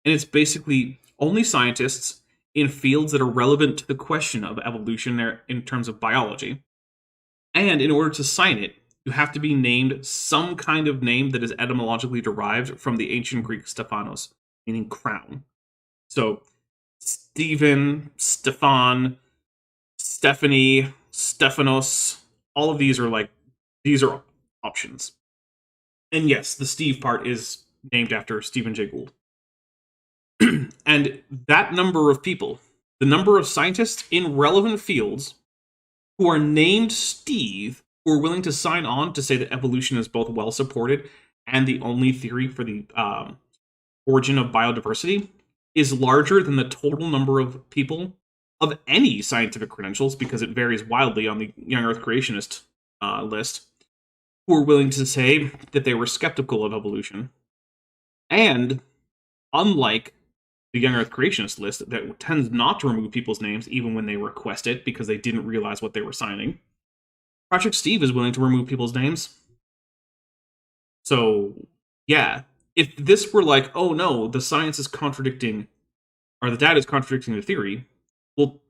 S3: And it's basically only scientists in fields that are relevant to the question of evolution in terms of biology. And in order to sign it, you have to be named some kind of name that is etymologically derived from the ancient Greek Stephanos, meaning crown. So, Stephen, Stefan, Stephanie, Stephanos, all of these are these are options. And yes, the Steve part is named after Stephen Jay Gould. And that number of people, the number of scientists in relevant fields who are named Steve, who are willing to sign on to say that evolution is both well supported and the only theory for the origin of biodiversity, is larger than the total number of people of any scientific credentials, because it varies wildly on the Young Earth Creationist list, who are willing to say that they were skeptical of evolution. And unlike the Young Earth Creationist list that tends not to remove people's names even when they request it because they didn't realize what they were signing, Project Steve is willing to remove people's names. So, yeah, if this were like, oh no, the science is contradicting, or the data is contradicting the theory, well,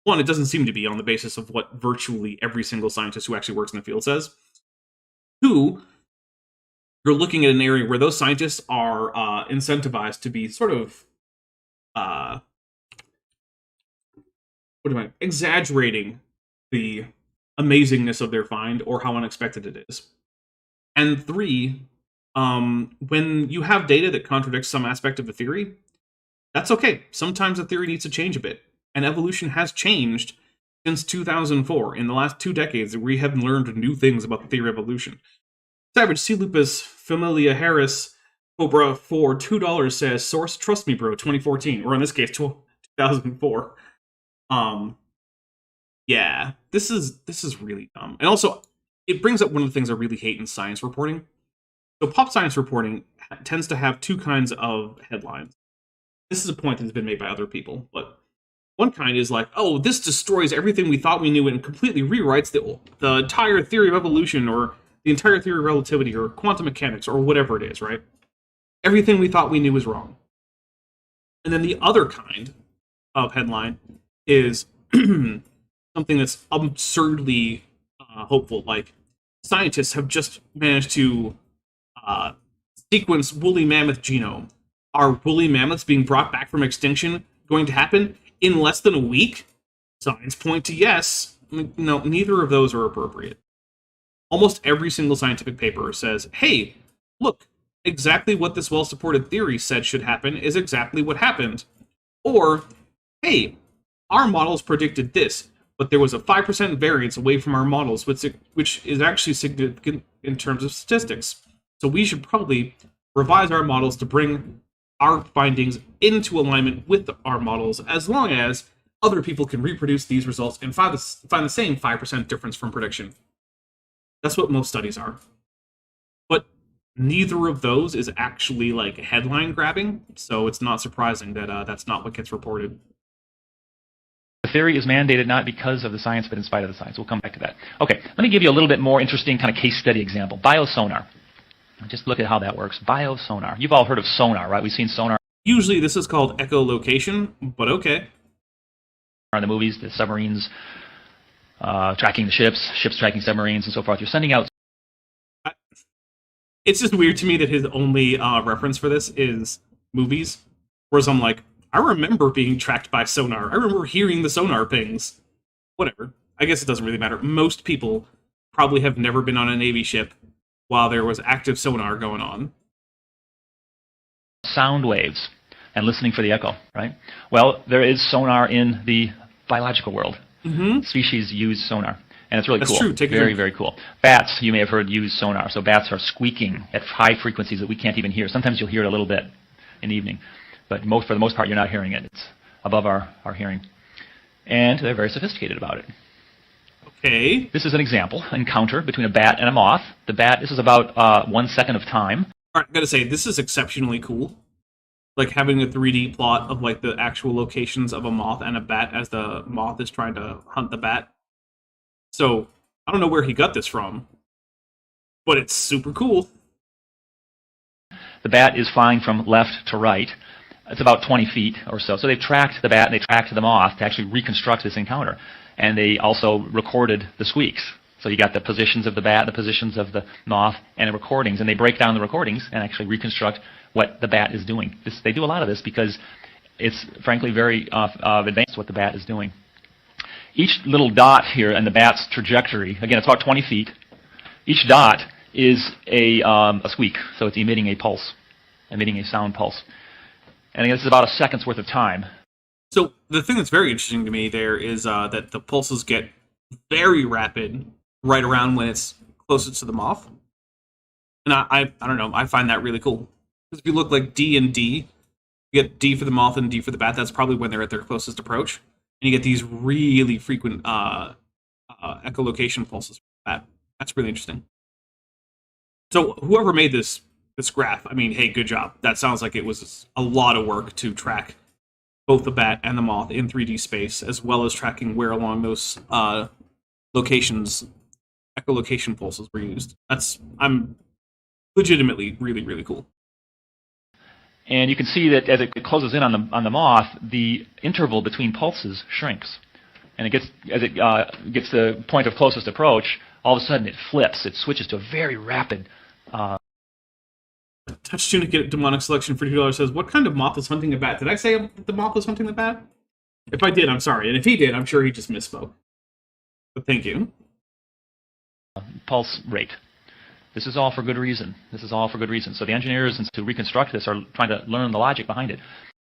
S3: one, it doesn't seem to be on the basis of what virtually every single scientist who actually works in the field says. Two, you're looking at an area where those scientists are incentivized to be sort of exaggerating the amazingness of their find or how unexpected it is. And three, when you have data that contradicts some aspect of the theory, that's okay. Sometimes the theory needs to change a bit. And evolution has changed since 2004. In the last 2 decades, we have learned new things about the theory of evolution. Savage C. Lupus Familia Harris Cobra for $2 says, source, trust me, bro, 2014. Or in this case, 2004. Yeah, this is really dumb. And also, it brings up one of the things I really hate in science reporting. So pop science reporting tends to have 2 kinds of headlines. This is a point that has been made by other people, but one kind is like, oh, this destroys everything we thought we knew and completely rewrites the entire theory of evolution, or the entire theory of relativity, or quantum mechanics, or whatever it is, right? Everything we thought we knew was wrong. And then the other kind of headline is something that's absurdly hopeful, like, scientists have just managed to sequence woolly mammoth genome. Are woolly mammoths being brought back from extinction going to happen in less than a week? Signs point to yes. No, neither of those are appropriate. Almost every single scientific paper says, hey, look, exactly what this well-supported theory said should happen is exactly what happened. Or, hey, our models predicted this, but there was a 5% variance away from our models, which is actually significant in terms of statistics. So we should probably revise our models to bring our findings into alignment with our models, as long as other people can reproduce these results and find the same 5% difference from prediction. That's what most studies are. But neither of those is actually like headline grabbing, so it's not surprising that that's not what gets reported.
S4: The theory is mandated not because of the science, but in spite of the science. We'll come back to that. Okay, let me give you a little bit more interesting kind of case study example. Biosonar. Just look at how that works. Biosonar. You've all heard of sonar, right? We've seen sonar.
S3: Usually this is called echolocation, but okay.
S4: In the movies, the submarines tracking the ships tracking submarines, and so forth. You're sending out.
S3: It's just weird to me that his only reference for this is movies, whereas I'm like, I remember being tracked by sonar. I remember hearing the sonar pings. Whatever. I guess it doesn't really matter. Most people probably have never been on a Navy ship while there was active sonar going on.
S4: Sound waves and listening for the echo, right? Well, there is sonar in the biological world.
S3: Mm-hmm.
S4: Species use sonar, and it's really
S3: That's
S4: cool.
S3: true.
S4: Very, very cool. Bats, you may have heard, use sonar. So bats are squeaking at high frequencies that we can't even hear. Sometimes you'll hear it a little bit in the evening, but for the most part, you're not hearing it. It's above our hearing. And they're very sophisticated about it.
S3: Okay.
S4: This is an example, encounter between a bat and a moth. The bat, this is about 1 second of time.
S3: All right, I gotta say, this is exceptionally cool. Like having a 3D plot of like the actual locations of a moth and a bat as the moth is trying to hunt the bat. So, I don't know where he got this from, but it's super cool.
S4: The bat is flying from left to right. It's about 20 feet or so. So they've tracked the bat and they tracked the moth to actually reconstruct this encounter. And they also recorded the squeaks. So you got the positions of the bat, the positions of the moth, and the recordings. And they break down the recordings and actually reconstruct what the bat is doing. They do a lot of this because it's, frankly, very advanced what the bat is doing. Each little dot here in the bat's trajectory, again, it's about 20 feet. Each dot is a squeak. So it's emitting a pulse, emitting a sound pulse. And again, this is about a second's worth of time.
S3: So the thing that's very interesting to me there is that the pulses get very rapid right around when it's closest to the moth. And I don't know, I find that really cool. Because if you look like D and D, you get D for the moth and D for the bat, that's probably when they're at their closest approach. And you get these really frequent echolocation pulses for the bat. That's really interesting. So whoever made this graph, I mean, hey, good job. That sounds like it was a lot of work to track both the bat and the moth in 3D space, as well as tracking where along those locations echolocation pulses were used. I'm legitimately really, really cool.
S4: And you can see that as it closes in on the moth, the interval between pulses shrinks. And as it gets to the point of closest approach, all of a sudden it flips. It switches to a very rapid.
S3: Touch Tunic Demonic Selection for $2 says, what kind of moth is hunting a bat? Did I say the moth was hunting the bat? If I did, I'm sorry. And if he did, I'm sure he just misspoke. But thank you.
S4: Pulse rate. This is all for good reason. This is all for good reason. So the engineers to reconstruct this are trying to learn the logic behind it.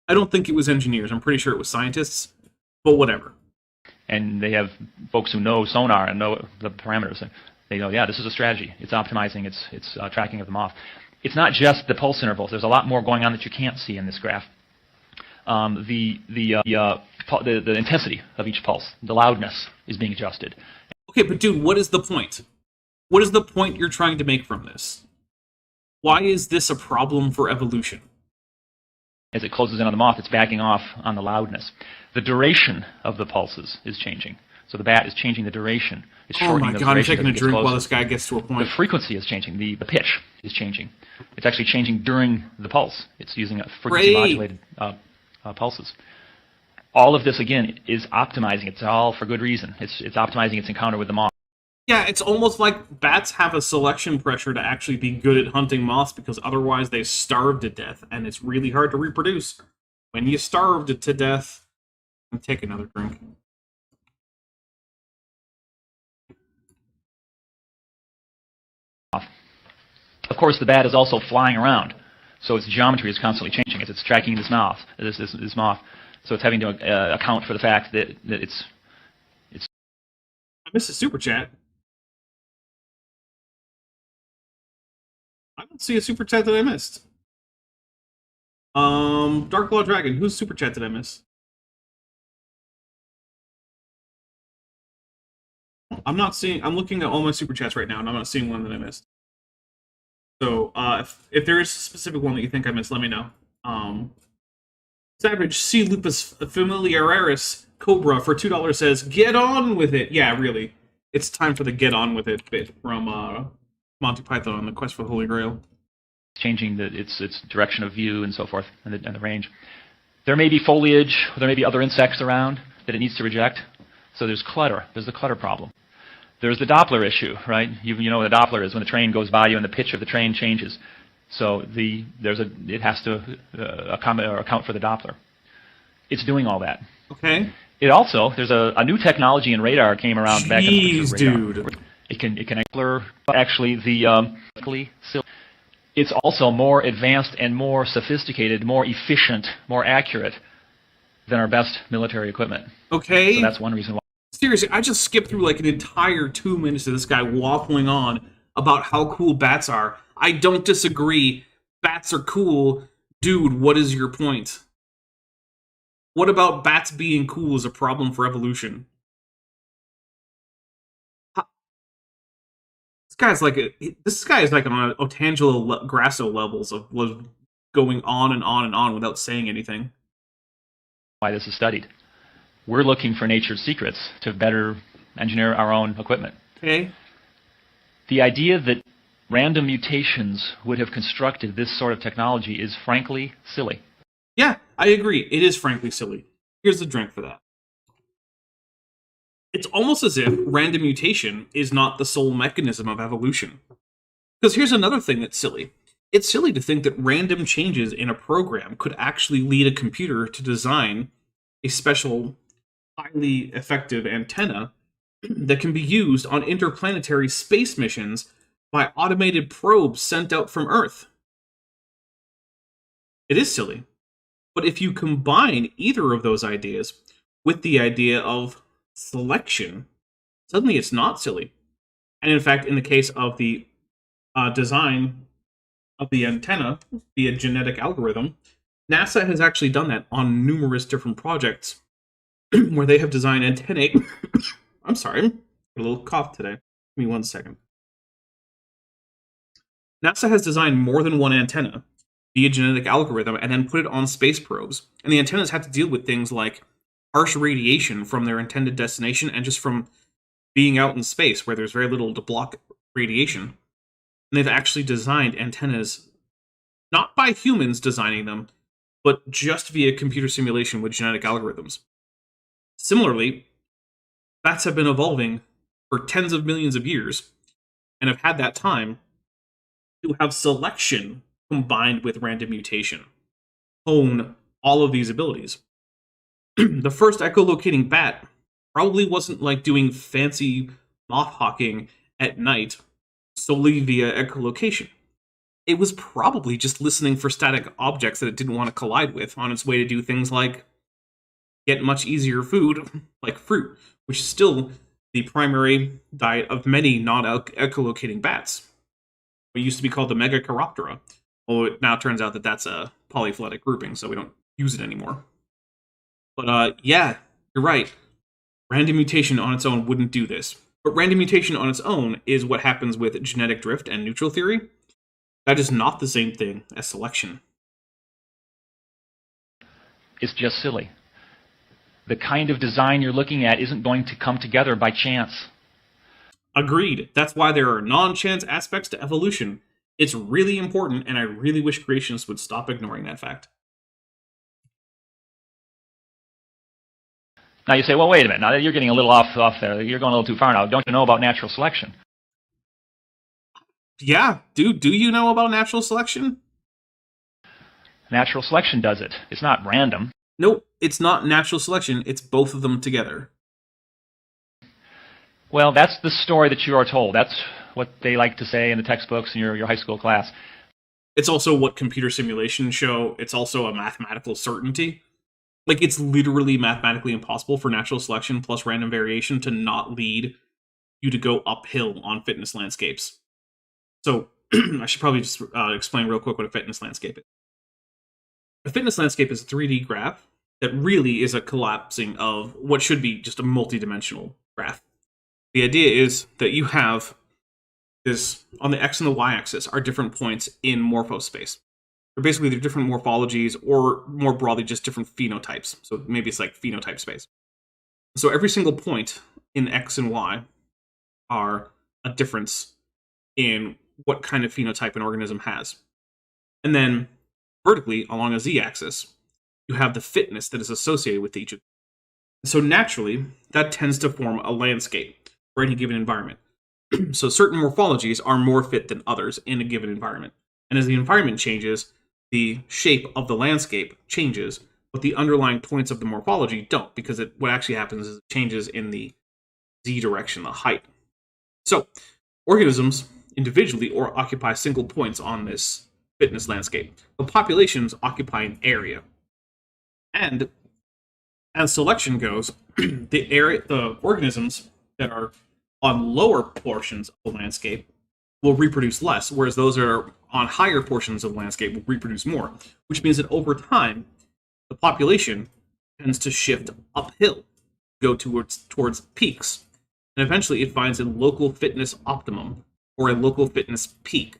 S3: I don't think it was engineers. I'm pretty sure it was scientists. But whatever.
S4: and they have folks who know sonar and know the parameters. And they know, yeah, this is a strategy. It's optimizing its tracking of the moth. It's not just the pulse intervals. There's a lot more going on that you can't see in this graph. The intensity of each pulse, the loudness is being adjusted.
S3: Okay, but dude, what is the point? What is the point you're trying to make from this? Why is this a problem for evolution?
S4: As it closes in on the moth, it's backing off on the loudness. The duration of the pulses is changing. So the bat is changing the duration. It's
S3: Oh
S4: shortening
S3: my
S4: the
S3: god, I'm
S4: duration
S3: taking
S4: as
S3: a
S4: it gets
S3: drink while
S4: closer.
S3: this guy gets to a
S4: The
S3: point.
S4: frequency is changing. The pitch is changing. It's actually changing during the pulse. It's using frequency modulated pulses. All of this, again, is optimizing. It's all for good reason. It's optimizing its encounter with the moth.
S3: Yeah, it's almost like bats have a selection pressure to actually be good at hunting moths because otherwise they starve to death, and it's really hard to reproduce. When you starved to death... I'll take another drink.
S4: Of course, the bat is also flying around, so its geometry is constantly changing as it's tracking this moth. So it's having to account for the fact that it's.
S3: I missed a super chat. I don't see a super chat that I missed. Dark Law Dragon, whose super chat did I miss? I'm not seeing. I'm looking at all my super chats right now, and I'm not seeing one that I missed. So, if there is a specific one that you think I missed, let me know. Savage C. Lupus Familiaris Cobra for $2 says, "Get on with it." Yeah, really. It's time for the "get on with it" bit from Monty Python on the Quest for the Holy Grail.
S4: Changing its direction of view and so forth, and the range. There may be foliage, or there may be other insects around that it needs to reject. So there's clutter. There's the clutter problem. There's the Doppler issue, right? You know what a Doppler is when the train goes by you and the pitch of the train changes. So it has to account for the Doppler. It's doing all that.
S3: Okay.
S4: It also, there's a new technology in radar came around back in the
S3: Jeez, dude.
S4: It can actually it's also more advanced and more sophisticated, more efficient, more accurate than our best military equipment.
S3: Okay.
S4: So that's one reason why.
S3: Seriously, I just skipped through like an entire 2 minutes of this guy waffling on about how cool bats are. I don't disagree. Bats are cool. Dude, what is your point? What about bats being cool is a problem for evolution? This guy is like on Otangelo Grasso levels of going on and on and on without saying anything.
S4: Why this is studied. We're looking for nature's secrets to better engineer our own equipment.
S3: Okay.
S4: The idea that random mutations would have constructed this sort of technology is frankly silly.
S3: Yeah, I agree. It is frankly silly. Here's the drink for that. It's almost as if random mutation is not the sole mechanism of evolution. Because here's another thing that's silly. It's silly to think that random changes in a program could actually lead a computer to design a special, highly effective antenna that can be used on interplanetary space missions by automated probes sent out from Earth. It is silly. But if you combine either of those ideas with the idea of selection, suddenly it's not silly. And in fact, in the case of the design of the antenna via genetic algorithm, NASA has actually done that on numerous different projects where they have designed antennae. I'm sorry, a little cough today. Give me 1 second. NASA has designed more than one antenna via genetic algorithm and then put it on space probes. And the antennas have to deal with things like harsh radiation from their intended destination and just from being out in space where there's very little to block radiation. And they've actually designed antennas, not by humans designing them, but just via computer simulation with genetic algorithms. Similarly, bats have been evolving for tens of millions of years and have had that time to have selection combined with random mutation hone all of these abilities. The first echolocating bat probably wasn't like doing fancy moth hawking at night solely via echolocation. It was probably just listening for static objects that it didn't want to collide with on its way to do things like get much easier food, like fruit, which is still the primary diet of many non-echolocating bats. It used to be called the Megachiroptera. Well, it now turns out that that's a polyphyletic grouping, so we don't use it anymore. But yeah, you're right. Random mutation on its own wouldn't do this. But random mutation on its own is what happens with genetic drift and neutral theory. That is not the same thing as selection.
S4: It's just silly. The kind of design you're looking at isn't going to come together by chance.
S3: Agreed. That's why there are non-chance aspects to evolution. It's really important, and I really wish creationists would stop ignoring that fact.
S4: Now you say, well, wait a minute. Now you're getting a little off there. You're going a little too far now. Don't you know about natural selection?
S3: Yeah, do you know about natural selection?
S4: Natural selection does it. It's not random.
S3: Nope, it's not natural selection. It's both of them together.
S4: Well, that's the story that you are told. That's what they like to say in the textbooks in your high school class.
S3: It's also what computer simulations show. It's also a mathematical certainty. Like, it's literally mathematically impossible for natural selection plus random variation to not lead you to go uphill on fitness landscapes. So, I should probably just explain real quick what a fitness landscape is. A fitness landscape is a 3D graph that really is a collapsing of what should be just a multi-dimensional graph. The idea is that you have this, on the x and the y-axis, are different points in morphospace. Or basically, they're different morphologies, or more broadly, just different phenotypes. So maybe it's like phenotype space. So every single point in x and y are a difference in what kind of phenotype an organism has. And then, vertically, along a z-axis, you have the fitness that is associated with each of them. So naturally, that tends to form a landscape for any given environment. So certain morphologies are more fit than others in a given environment. And as the environment changes, the shape of the landscape changes, but the underlying points of the morphology don't, because what actually happens is it changes in the z direction, the height. So, organisms individually or occupy single points on this fitness landscape, but populations occupy an area. And as selection goes, the organisms that are on lower portions of the landscape will reproduce less, whereas those that are on higher portions of the landscape will reproduce more, which means that over time, the population tends to shift uphill, go towards peaks, and eventually it finds a local fitness optimum or a local fitness peak,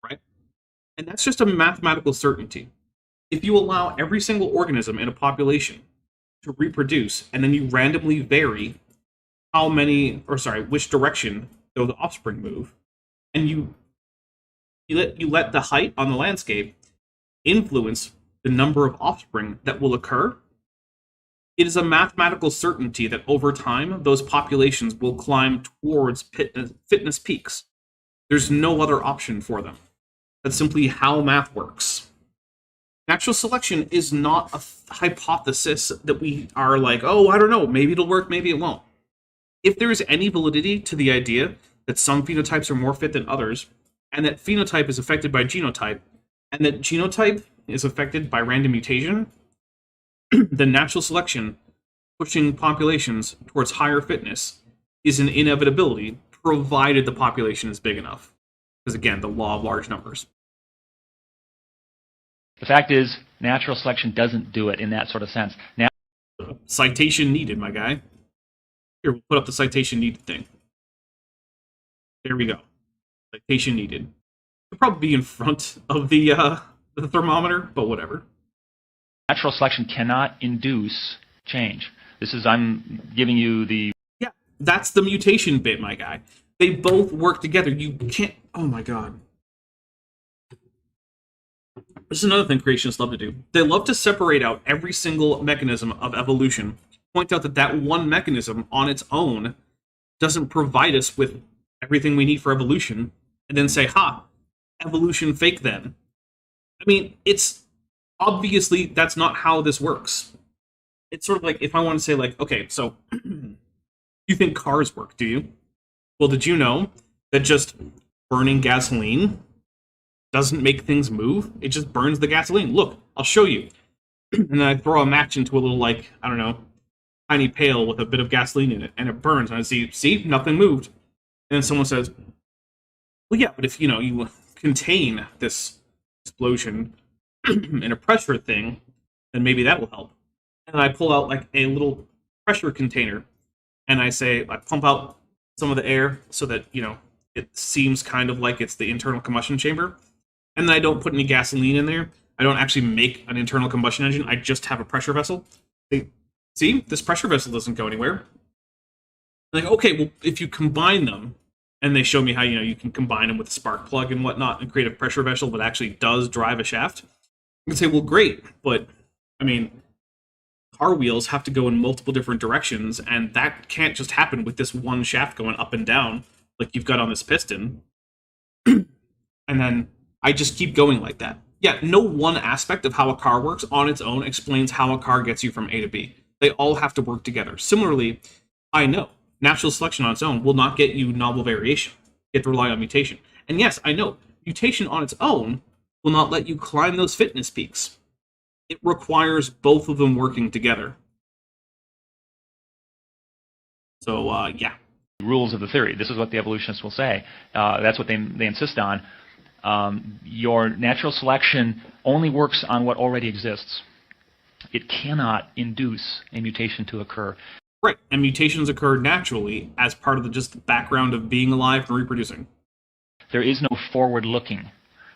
S3: right? And that's just a mathematical certainty. If you allow every single organism in a population to reproduce, and then you randomly vary which direction the offspring move, and you let the height on the landscape influence the number of offspring that will occur, it is a mathematical certainty that over time, those populations will climb towards fitness peaks. There's no other option for them. That's simply how math works. Natural selection is not a hypothesis that we are like, oh, I don't know, maybe it'll work, maybe it won't. If there is any validity to the idea that some phenotypes are more fit than others, and that phenotype is affected by genotype, and that genotype is affected by random mutation, then natural selection pushing populations towards higher fitness is an inevitability, provided the population is big enough. Because again, the law of large numbers.
S4: The fact is, natural selection doesn't do it in that sort of sense. Now,
S3: Citation needed, my guy. Here, we'll put up the citation needed thing. There we go. Citation needed. It'll probably be in front of the thermometer, but whatever.
S4: natural selection cannot induce change. I'm giving you the...
S3: Yeah, that's the mutation bit, my guy. They both work together. You can't... Oh my god. This is another thing creationists love to do. They love to separate out every single mechanism of evolution, point out that that one mechanism on its own doesn't provide us with everything we need for evolution, and then say, ha, evolution fake then. I mean, it's obviously that's not how this works. It's sort of like if I want to say like, okay, so you think cars work, do you? Well, did you know that just burning gasoline doesn't make things move? It just burns the gasoline. Look, I'll show you. and then I throw a match into a little, like, I don't know, tiny pail with a bit of gasoline in it, and it burns, and I see, nothing moved. And then someone says, well, yeah, but if, you contain this explosion in a pressure thing, then maybe that will help. And I pull out, like, a little pressure container, and I pump out some of the air so that, it seems kind of like it's the internal combustion chamber. And then I don't put any gasoline in there. I don't actually make an internal combustion engine. I just have a pressure vessel. See, this pressure vessel doesn't go anywhere. I'm like, okay, well, if you combine them, and they show me how, you can combine them with a spark plug and whatnot and create a pressure vessel that actually does drive a shaft. You can say, well, great, but, I mean, car wheels have to go in multiple different directions, and that can't just happen with this one shaft going up and down like you've got on this piston. And then I just keep going like that. Yeah, no one aspect of how a car works on its own explains how a car gets you from A to B. They all have to work together. Similarly, I know natural selection on its own will not get you novel variation. You have to rely on mutation. And yes, I know mutation on its own will not let you climb those fitness peaks. It requires both of them working together. So, yeah.
S4: Rules of the theory. This is what the evolutionists will say. That's what they insist on. Your natural selection only works on what already exists. It cannot induce a mutation to occur.
S3: Right, and mutations occur naturally as part of the background of being alive and reproducing.
S4: There is no forward-looking.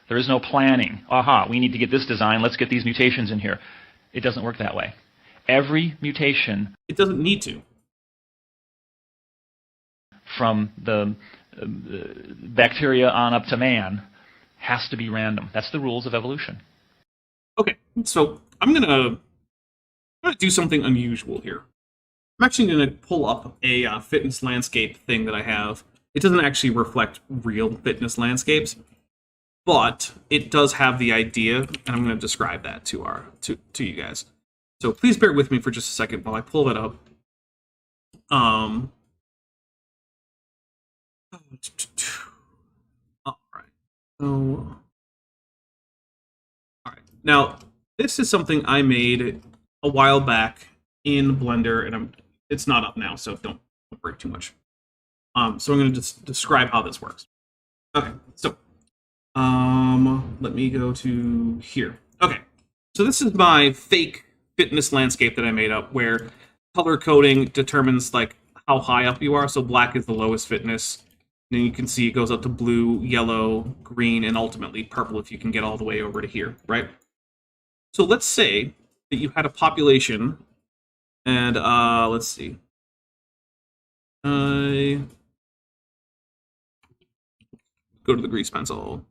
S4: There is no planning. Aha, we need to get this design. Let's get these mutations in here. It doesn't work that way. Every mutation...
S3: It doesn't need to.
S4: From the bacteria on up to man has to be random. That's the rules of evolution.
S3: Okay, so I'm gonna do something unusual here. I'm actually gonna pull up a fitness landscape thing that I have. It doesn't actually reflect real fitness landscapes, but it does have the idea, and I'm gonna describe that to you guys. So please bear with me for just a second while I pull that up. All right. Now, this is something I made a while back in Blender, and it's not up now, so don't worry too much. So I'm going to just describe how this works. Okay, so let me go to here. Okay, so this is my fake fitness landscape that I made up, where color coding determines like how high up you are. So black is the lowest fitness. Then you can see it goes up to blue, yellow, green, and ultimately purple if you can get all the way over to here, right? So let's say that you had a population, and let's see. Go to the grease pencil.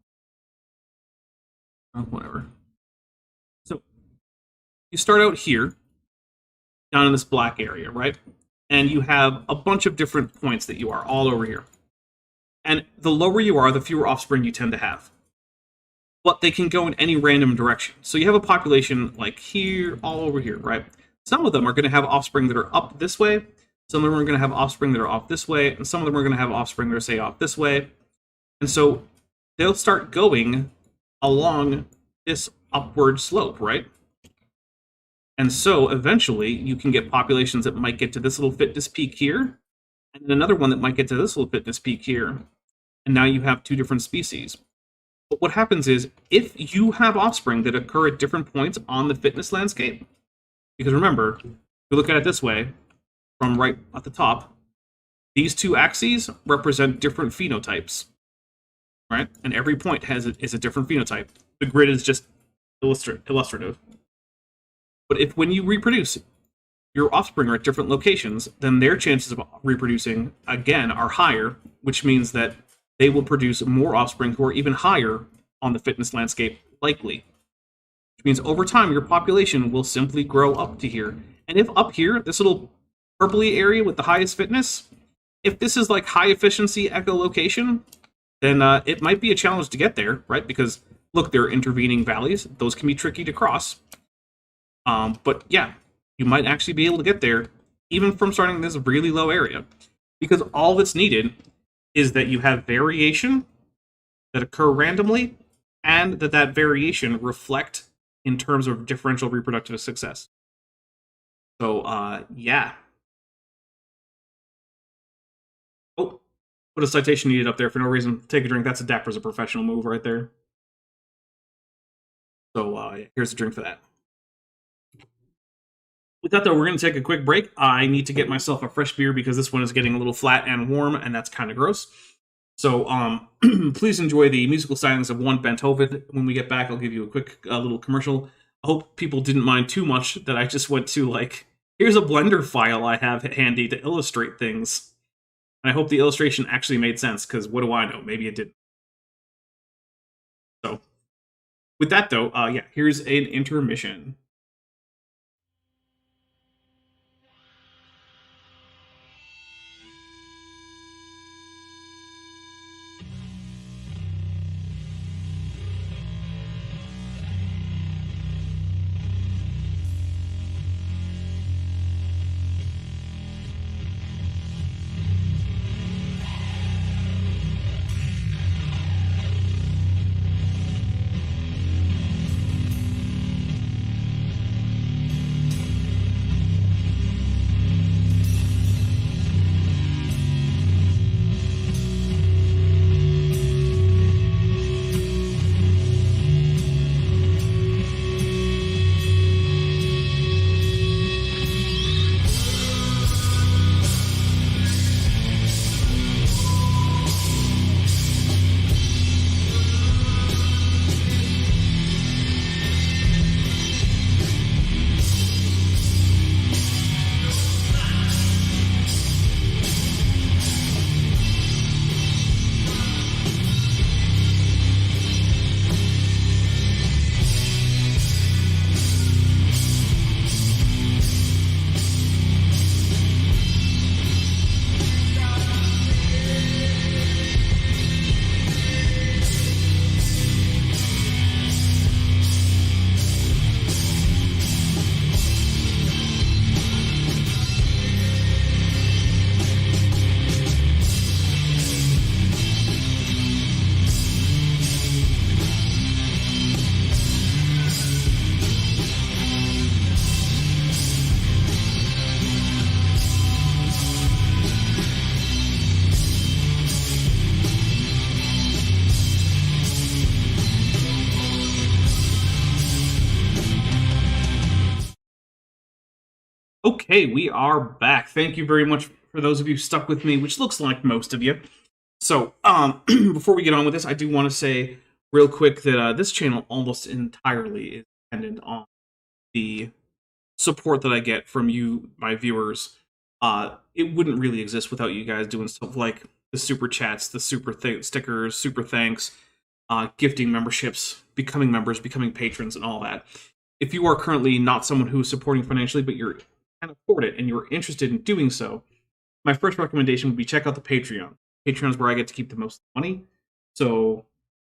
S3: Whatever. So you start out here, down in this black area, right? And you have a bunch of different points that you are all over here. And the lower you are, the fewer offspring you tend to have. But they can go in any random direction. So you have a population like here, all over here, right? Some of them are going to have offspring that are up this way. Some of them are going to have offspring that are off this way. And some of them are going to have offspring that are, say, off this way. And so they'll start going along this upward slope, right? And so eventually you can get populations that might get to this little fitness peak here, and then another one that might get to this little fitness peak here. And now you have two different species. But what happens is, if you have offspring that occur at different points on the fitness landscape, because remember, if you look at it this way, from right at the top, these two axes represent different phenotypes, right? And every point is a different phenotype. The grid is just illustrative. But if when you reproduce, your offspring are at different locations, then their chances of reproducing, again, are higher, which means that they will produce more offspring who are even higher on the fitness landscape, likely. Which means over time, your population will simply grow up to here. And if up here, this little purpley area with the highest fitness, if this is like high efficiency echolocation, then it might be a challenge to get there, right? Because, look, there are intervening valleys. Those can be tricky to cross. But yeah, you might actually be able to get there even from starting in this really low area. Because all that's needed is that you have variation that occur randomly, and that variation reflect in terms of differential reproductive success. So, yeah. Oh, put a citation needed up there for no reason. Take a drink. That's a Dapper as a professional move right there. So, here's a drink for that. With that, though, we're going to take a quick break. I need to get myself a fresh beer because this one is getting a little flat and warm, and that's kind of gross. So, please enjoy the musical silence of one Beethoven. When we get back, I'll give you a quick little commercial. I hope people didn't mind too much that I just went to, like, here's a Blender file I have handy to illustrate things. And I hope the illustration actually made sense, because what do I know? Maybe it didn't. So, with that, though, yeah, here's an intermission. Okay, we are back. Thank you very much for those of you stuck with me, which looks like most of you. So, before we get on with this, I do want to say real quick that this channel almost entirely is dependent on the support that I get from you, my viewers. It wouldn't really exist without you guys doing stuff like the super chats, the super stickers, super thanks, gifting memberships, becoming members, becoming patrons, and all that. If you are currently not someone who is supporting financially, but you can afford it and you're interested in doing so, my first recommendation would be check out the Patreon. Patreon is where I get to keep the most money. So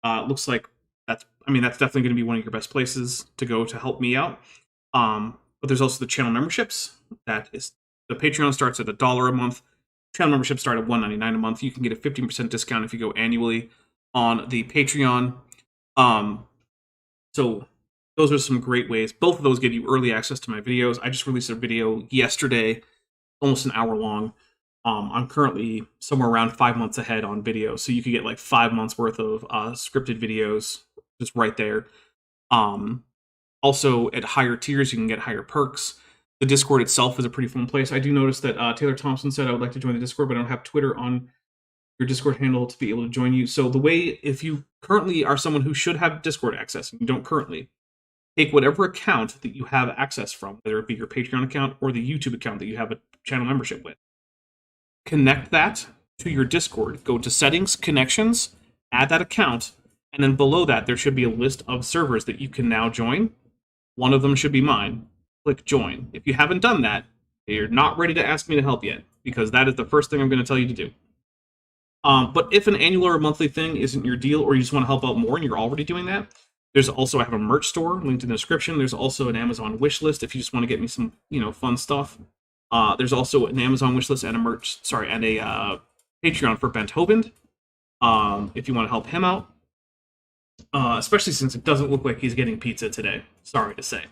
S3: it looks like that's definitely going to be one of your best places to go to help me out. But there's also the channel memberships. That is, the Patreon starts at $1 a month. Channel memberships start at $1.99 a month. You can get a 15% discount if you go annually on the Patreon. So those are some great ways. Both of those give you early access to my videos. I just released a video yesterday, almost an hour long. I'm currently somewhere around 5 months ahead on video, so you could get like 5 months worth of scripted videos just right there. Also, at higher tiers, you can get higher perks. The Discord itself is a pretty fun place. I do notice that Taylor Thompson said I would like to join the Discord, but I don't have Twitter on your Discord handle to be able to join you. So the way, if you currently are someone who should have Discord access, and you don't currently, take whatever account that you have access from, whether it be your Patreon account or the YouTube account that you have a channel membership with. Connect that to your Discord. Go to Settings, Connections, add that account, and then below that there should be a list of servers that you can now join. One of them should be mine. Click Join. If you haven't done that, you're not ready to ask me to help yet, because that is the first thing I'm going to tell you to do. But if an annual or monthly thing isn't your deal, or you just want to help out more and you're already doing that, there's also, I have a merch store linked in the description. There's also an Amazon wish list if you just want to get me some, fun stuff. There's also an Amazon wish list and a Patreon for Beethoven, if you want to help him out. Especially since it doesn't look like he's getting pizza today. sorry to say.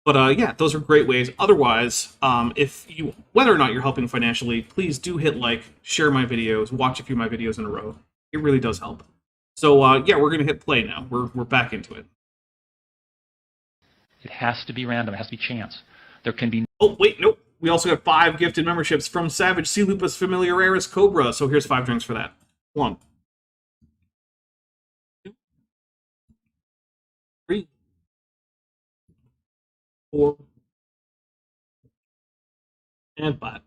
S3: But yeah, those are great ways. Otherwise, whether or not you're helping financially, please do hit like, share my videos, watch a few of my videos in a row. It really does help. So yeah, we're gonna hit play now. We're back into it.
S4: It has to be random. It has to be chance. There can be.
S3: Oh wait, nope. We also got 5 gifted memberships from Savage, C. Lupus, Familiaris, Cobra. So here's 5 drinks for that. 1, 2, 3, 4, and 5.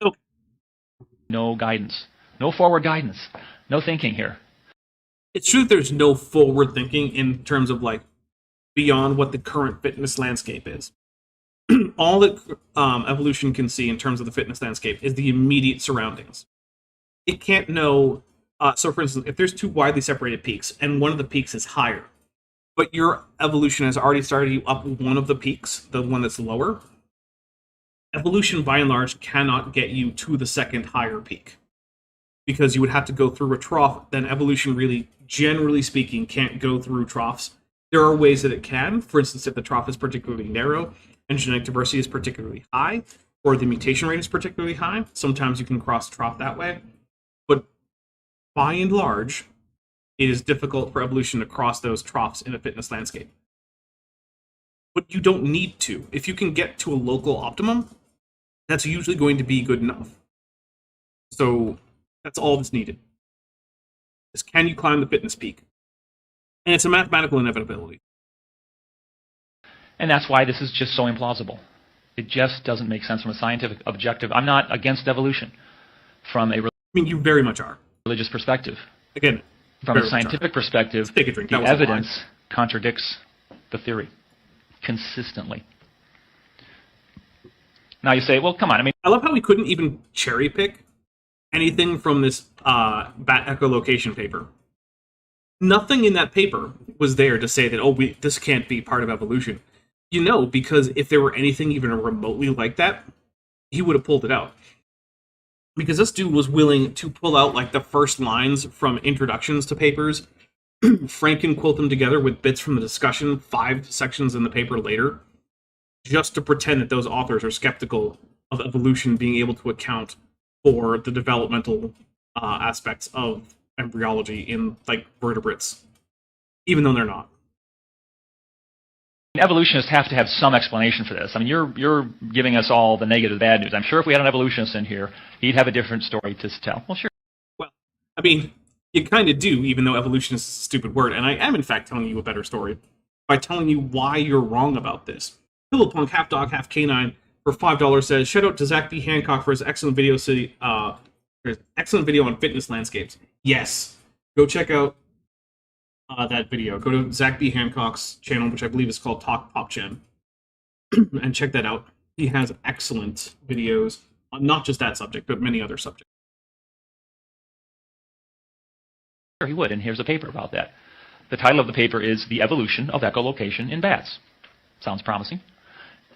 S3: Okay.
S4: No guidance. No forward guidance. No thinking here.
S3: It's true that there's no forward thinking in terms of like beyond what the current fitness landscape is. All that evolution can see in terms of the fitness landscape is the immediate surroundings. It can't know. So, for instance, if there's 2 widely separated peaks and one of the peaks is higher, but your evolution has already started you up one of the peaks, the one that's lower, evolution by and large cannot get you to the second higher peak, because you would have to go through a trough. Then evolution really, generally speaking, can't go through troughs. There are ways that it can. For instance, if the trough is particularly narrow and genetic diversity is particularly high, or the mutation rate is particularly high, sometimes you can cross trough that way. But by and large, it is difficult for evolution to cross those troughs in a fitness landscape. But you don't need to. If you can get to a local optimum, that's usually going to be good enough. So that's all that's needed. Is can you climb the fitness peak? And it's a mathematical inevitability.
S4: And that's why this is just so implausible. It just doesn't make sense from a scientific objective. I'm not against evolution from a
S3: You very much are.
S4: religious perspective.
S3: Again,
S4: From a scientific perspective,
S3: take a drink.
S4: the
S3: That was a lie.
S4: evidence contradicts the theory consistently. Now you say, well, come on.
S3: I love how we couldn't even cherry pick anything from this bat echolocation paper. Nothing in that paper was there to say that, this can't be part of evolution. Because if there were anything even remotely like that, he would have pulled it out. Because this dude was willing to pull out like the first lines from introductions to papers, Franken quote them together with bits from the discussion 5 sections in the paper later, just to pretend that those authors are skeptical of evolution being able to account for the developmental aspects of embryology in like vertebrates, even though they're not.
S4: Evolutionists have to have some explanation for this. You're giving us all the negative, bad news. I'm sure if we had an evolutionist in here, he'd have a different story to tell. Well, sure.
S3: Well, you kind of do, even though evolution is a stupid word, and I am in fact telling you a better story by telling you why you're wrong about this. Pillowpunk, half dog, half canine, for $5 says, shout out to Zach B. Hancock for his excellent video on fitness landscapes. Yes, go check out that video. Go to Zach B. Hancock's channel, which I believe is called Talk Pop Gen, and check that out. He has excellent videos on not just that subject, but many other subjects.
S4: Sure, he would, and here's a paper about that. The title of the paper is The Evolution of Echolocation in Bats. Sounds promising.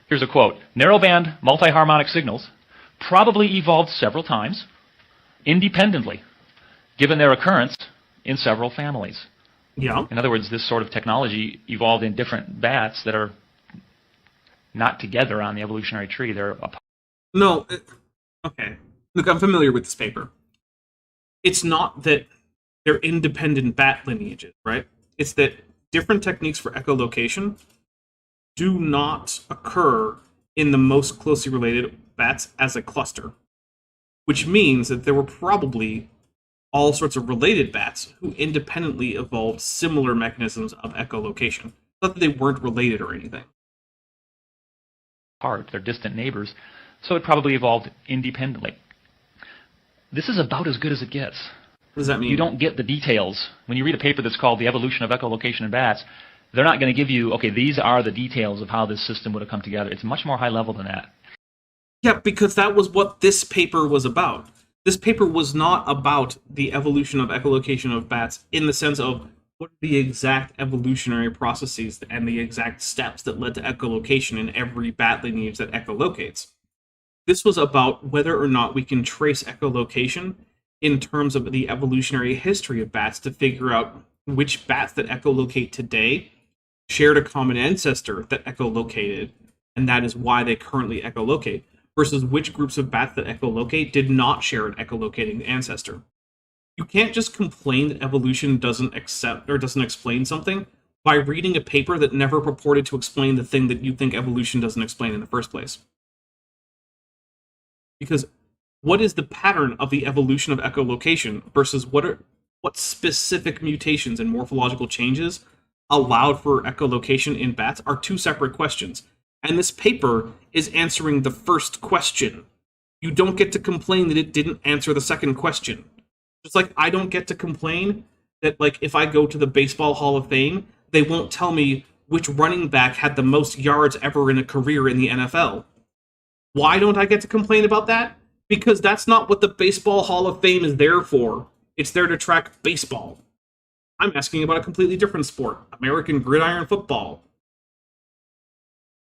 S4: Here's a quote. Narrowband multi-harmonic signals probably evolved several times independently, given their occurrence in several families.
S3: Yeah.
S4: In other words, this sort of technology evolved in different bats that are not together on the evolutionary tree. They're apart.
S3: No. Okay. Look, I'm familiar with this paper. It's not that they're independent bat lineages, right? It's that different techniques for echolocation do not occur in the most closely related bats as a cluster, which means that there were probably all sorts of related bats who independently evolved similar mechanisms of echolocation. Not that they weren't related or anything.
S4: They're distant neighbors, so it probably evolved independently. This is about as good as it gets.
S3: What does that mean?
S4: You don't get the details. When you read a paper that's called The Evolution of Echolocation in Bats, they're not going to give you, okay, these are the details of how this system would have come together. It's much more high level than that.
S3: Yeah, because that was what this paper was about. This paper was not about the evolution of echolocation of bats in the sense of what are the exact evolutionary processes and the exact steps that led to echolocation in every bat lineage that echolocates. This was about whether or not we can trace echolocation in terms of the evolutionary history of bats to figure out which bats that echolocate today shared a common ancestor that echolocated, and that is why they currently echolocate, versus which groups of bats that echolocate did not share an echolocating ancestor. You can't just complain that evolution doesn't accept or doesn't explain something by reading a paper that never purported to explain the thing that you think evolution doesn't explain in the first place. Because what is the pattern of the evolution of echolocation versus what specific mutations and morphological changes allowed for echolocation in bats are two separate questions. And this paper is answering the first question. You don't get to complain that it didn't answer the second question. Just like I don't get to complain that, like, if I go to the Baseball Hall of Fame, they won't tell me which running back had the most yards ever in a career in the NFL. Why don't I get to complain about that? Because that's not what the Baseball Hall of Fame is there for. It's there to track baseball. I'm asking about a completely different sport, American gridiron football.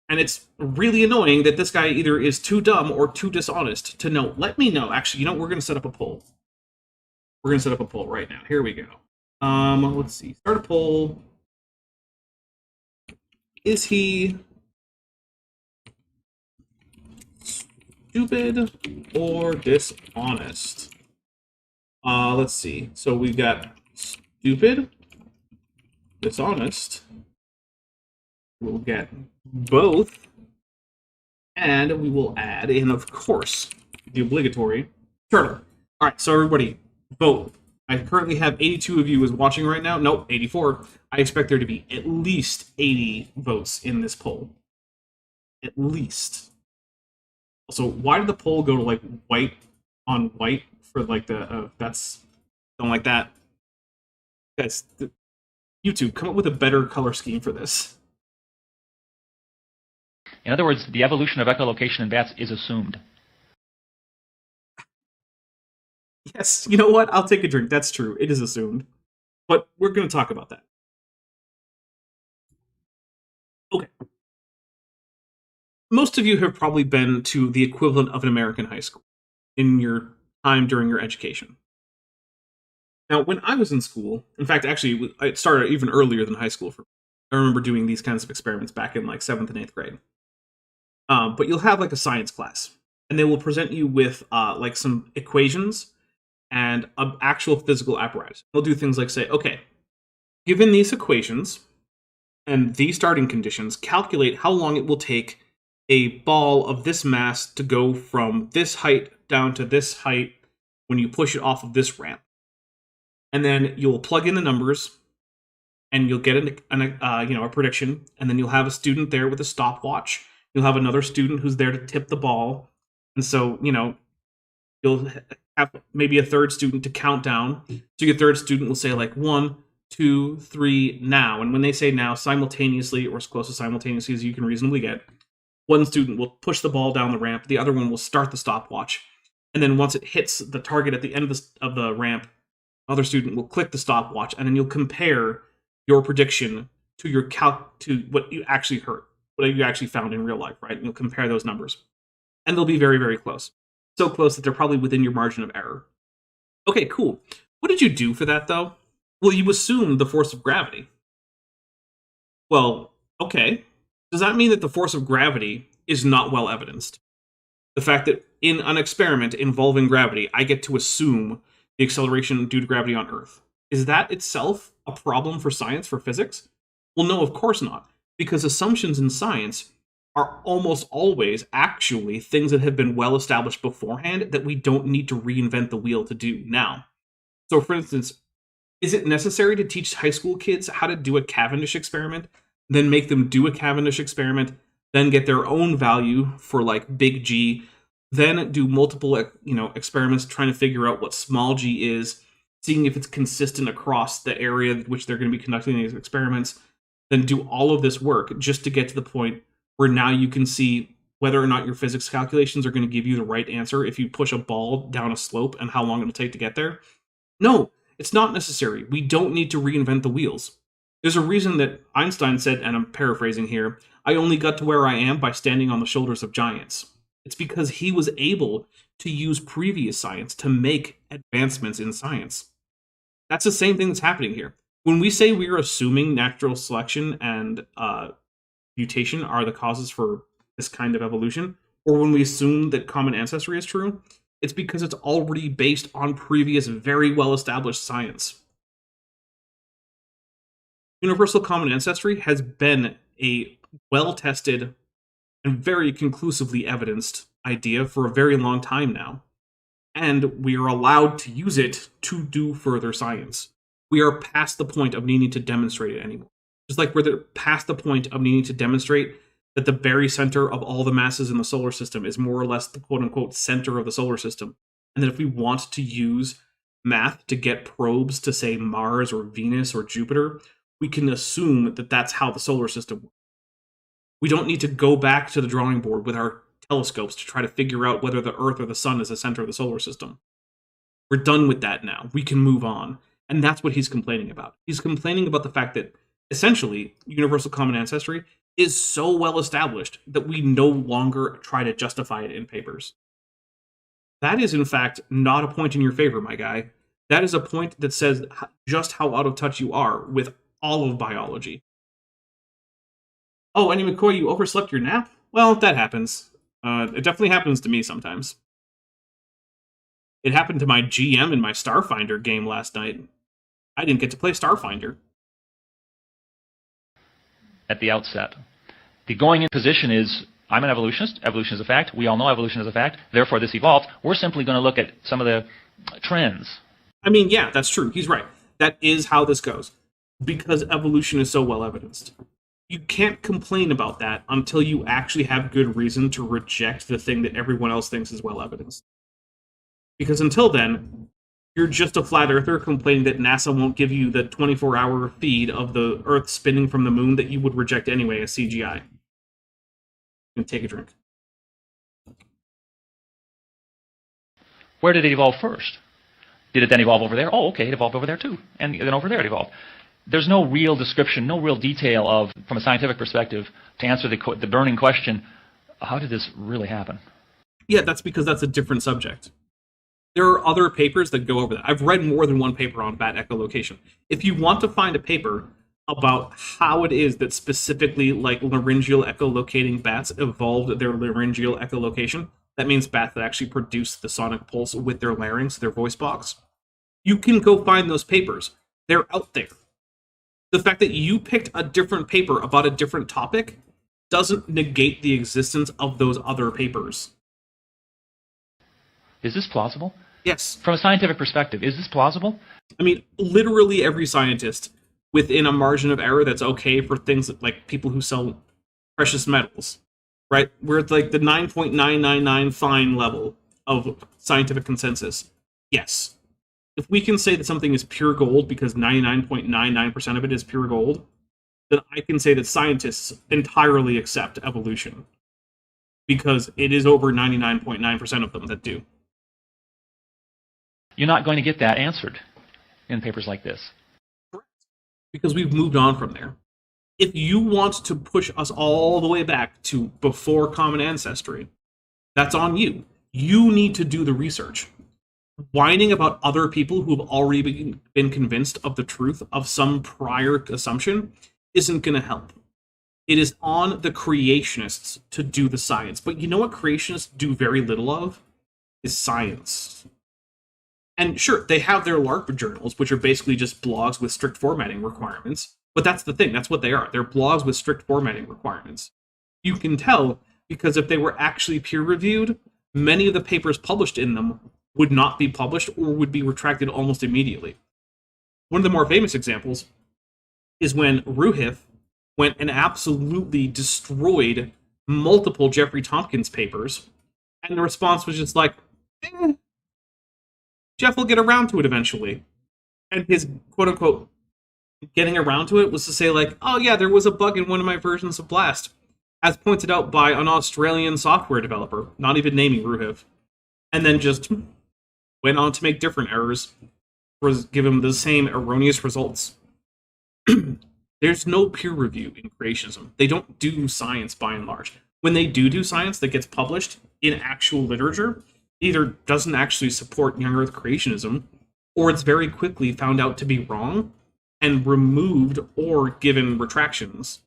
S3: And it's really annoying that this guy either is too dumb or too dishonest to know. Let me know. Actually, you know, we're going to set up a poll. We're going to set up a poll right now. Here we go. Let's see. Start a poll. Is he stupid or dishonest? Let's see. So we've got stupid, dishonest. We'll get both. And we will add in, of course, the obligatory turtle. All right, so everybody, vote. I currently have 82 of you is watching right now. Nope, 84. I expect there to be at least 80 votes in this poll. At least. Also, why did the poll go to, like, white on white for, like, the, that's, don't like that. Guys, YouTube, come up with a better color scheme for this.
S4: In other words, the evolution of echolocation in bats is assumed.
S3: Yes, you know what? I'll take a drink. That's true. It is assumed. But we're going to talk about that. Okay. Most of you have probably been to the equivalent of an American high school in your time during your education. Now, when I was in school, in fact, actually, it started even earlier than high school. I remember doing these kinds of experiments back in, like, 7th and 8th grade. But you'll have, like, a science class, and they will present you with, like, some equations and an actual physical apparatus. They'll do things like say, okay, given these equations and these starting conditions, calculate how long it will take a ball of this mass to go from this height down to this height when you push it off of this ramp. And then you'll plug in the numbers, and you'll get a prediction, and then you'll have a student there with a stopwatch. You'll have another student who's there to tip the ball, and so, you know, you'll have maybe a third student to count down. So your third student will say, like, 1, 2, 3, now. And when they say now, simultaneously, or as close to simultaneously as you can reasonably get, one student will push the ball down the ramp, the other one will start the stopwatch. And then once it hits the target at the end of the ramp, the other student will click the stopwatch, and then you'll compare your prediction to your to what you actually heard, what you actually found in real life, right? And you'll compare those numbers. And they'll be very, very close. So close that they're probably within your margin of error. Okay, cool. What did you do for that, though? Well, you assumed the force of gravity. Well, okay. Does that mean that the force of gravity is not well evidenced? The fact that in an experiment involving gravity, I get to assume the acceleration due to gravity on Earth. Is that itself a problem for science, for physics? Well, no, of course not. Because assumptions in science are almost always actually things that have been well established beforehand that we don't need to reinvent the wheel to do now. So, for instance, is it necessary to teach high school kids how to do a Cavendish experiment, then make them do a Cavendish experiment, then get their own value for, like, big G, then do multiple, experiments trying to figure out what small g is, seeing if it's consistent across the area which they're going to be conducting these experiments, then do all of this work just to get to the point where now you can see whether or not your physics calculations are going to give you the right answer if you push a ball down a slope and how long it'll take to get there? No, it's not necessary. We don't need to reinvent the wheels. There's a reason that Einstein said, and I'm paraphrasing here, I only got to where I am by standing on the shoulders of giants. It's because he was able to use previous science to make advancements in science. That's the same thing that's happening here. When we say we are assuming natural selection and mutation are the causes for this kind of evolution, or when we assume that common ancestry is true, it's because it's already based on previous, very well-established science. Universal common ancestry has been a well-tested and very conclusively evidenced idea for a very long time now. And we are allowed to use it to do further science. We are past the point of needing to demonstrate it anymore. Just like we're past the point of needing to demonstrate that the very center of all the masses in the solar system is more or less the quote-unquote center of the solar system. And that if we want to use math to get probes to, say, Mars or Venus or Jupiter, we can assume that that's how the solar system works. We don't need to go back to the drawing board with our telescopes to try to figure out whether the Earth or the Sun is the center of the solar system. We're done with that now. We can move on. And that's what he's complaining about. He's complaining about the fact that, essentially, universal common ancestry is so well established that we no longer try to justify it in papers. That is, in fact, not a point in your favor, my guy. That is a point that says just how out of touch you are with all of biology. Oh, Annie McCoy, you overslept your nap? Well, that happens. It definitely happens to me sometimes. It happened to my GM in my Starfinder game last night. I didn't get to play Starfinder.
S4: At the outset, the going in position is, I'm an evolutionist. Evolution is a fact. We all know evolution is a fact. Therefore, this evolved. We're simply going to look at some of the trends.
S3: I mean, yeah, that's true. He's right. That is how this goes. Because evolution is so well evidenced. You can't complain about that until you actually have good reason to reject the thing that everyone else thinks is well evidenced. Because until then, you're just a flat earther complaining that NASA won't give you the 24-hour feed of the Earth spinning from the moon that you would reject anyway as CGI. And take a drink.
S4: Where did it evolve first? Did it then evolve over there? Oh, okay, it evolved over there too. And then over there it evolved. There's no real description, no real detail of, from a scientific perspective, to answer the burning question, how did this really happen?
S3: Yeah, that's because that's a different subject. There are other papers that go over that. I've read more than one paper on bat echolocation. If you want to find a paper about how it is that specifically like laryngeal echolocating bats evolved their laryngeal echolocation, that means bats that actually produce the sonic pulse with their larynx, their voice box, you can go find those papers. They're out there. The fact that you picked a different paper about a different topic doesn't negate the existence of those other papers.
S4: Is this plausible?
S3: Yes.
S4: From a scientific perspective, is this plausible?
S3: I mean, literally every scientist within a margin of error that's okay for things that, like people who sell precious metals, right? We're at like the 9.999 fine level of scientific consensus. Yes. If we can say that something is pure gold because 99.99% of it is pure gold, then I can say that scientists entirely accept evolution. Because it is over 99.9% of them that do.
S4: You're not going to get that answered in papers like this.
S3: Correct. Because we've moved on from there. If you want to push us all the way back to before common ancestry, that's on you. You need to do the research. Whining about other people who have already been convinced of the truth of some prior assumption isn't going to help. It is on the creationists to do the science. But you know what creationists do very little of? Is science. And sure, they have their LARP journals, which are basically just blogs with strict formatting requirements. But that's the thing, that's what they are. They're blogs with strict formatting requirements. You can tell, because if they were actually peer-reviewed, many of the papers published in them would not be published or would be retracted almost immediately. One of the more famous examples is when Ruhif went and absolutely destroyed multiple Jeffrey Tompkins papers, and the response was just like, Jeff will get around to it eventually. And his quote-unquote getting around to it was to say like, oh yeah, there was a bug in one of my versions of Blast, as pointed out by an Australian software developer, not even naming Ruhiv, and then just went on to make different errors, give him the same erroneous results. There's no peer review in creationism. They don't do science by and large. When they do science that gets published in actual literature, either doesn't actually support young Earth creationism, or it's very quickly found out to be wrong, and removed or given retractions.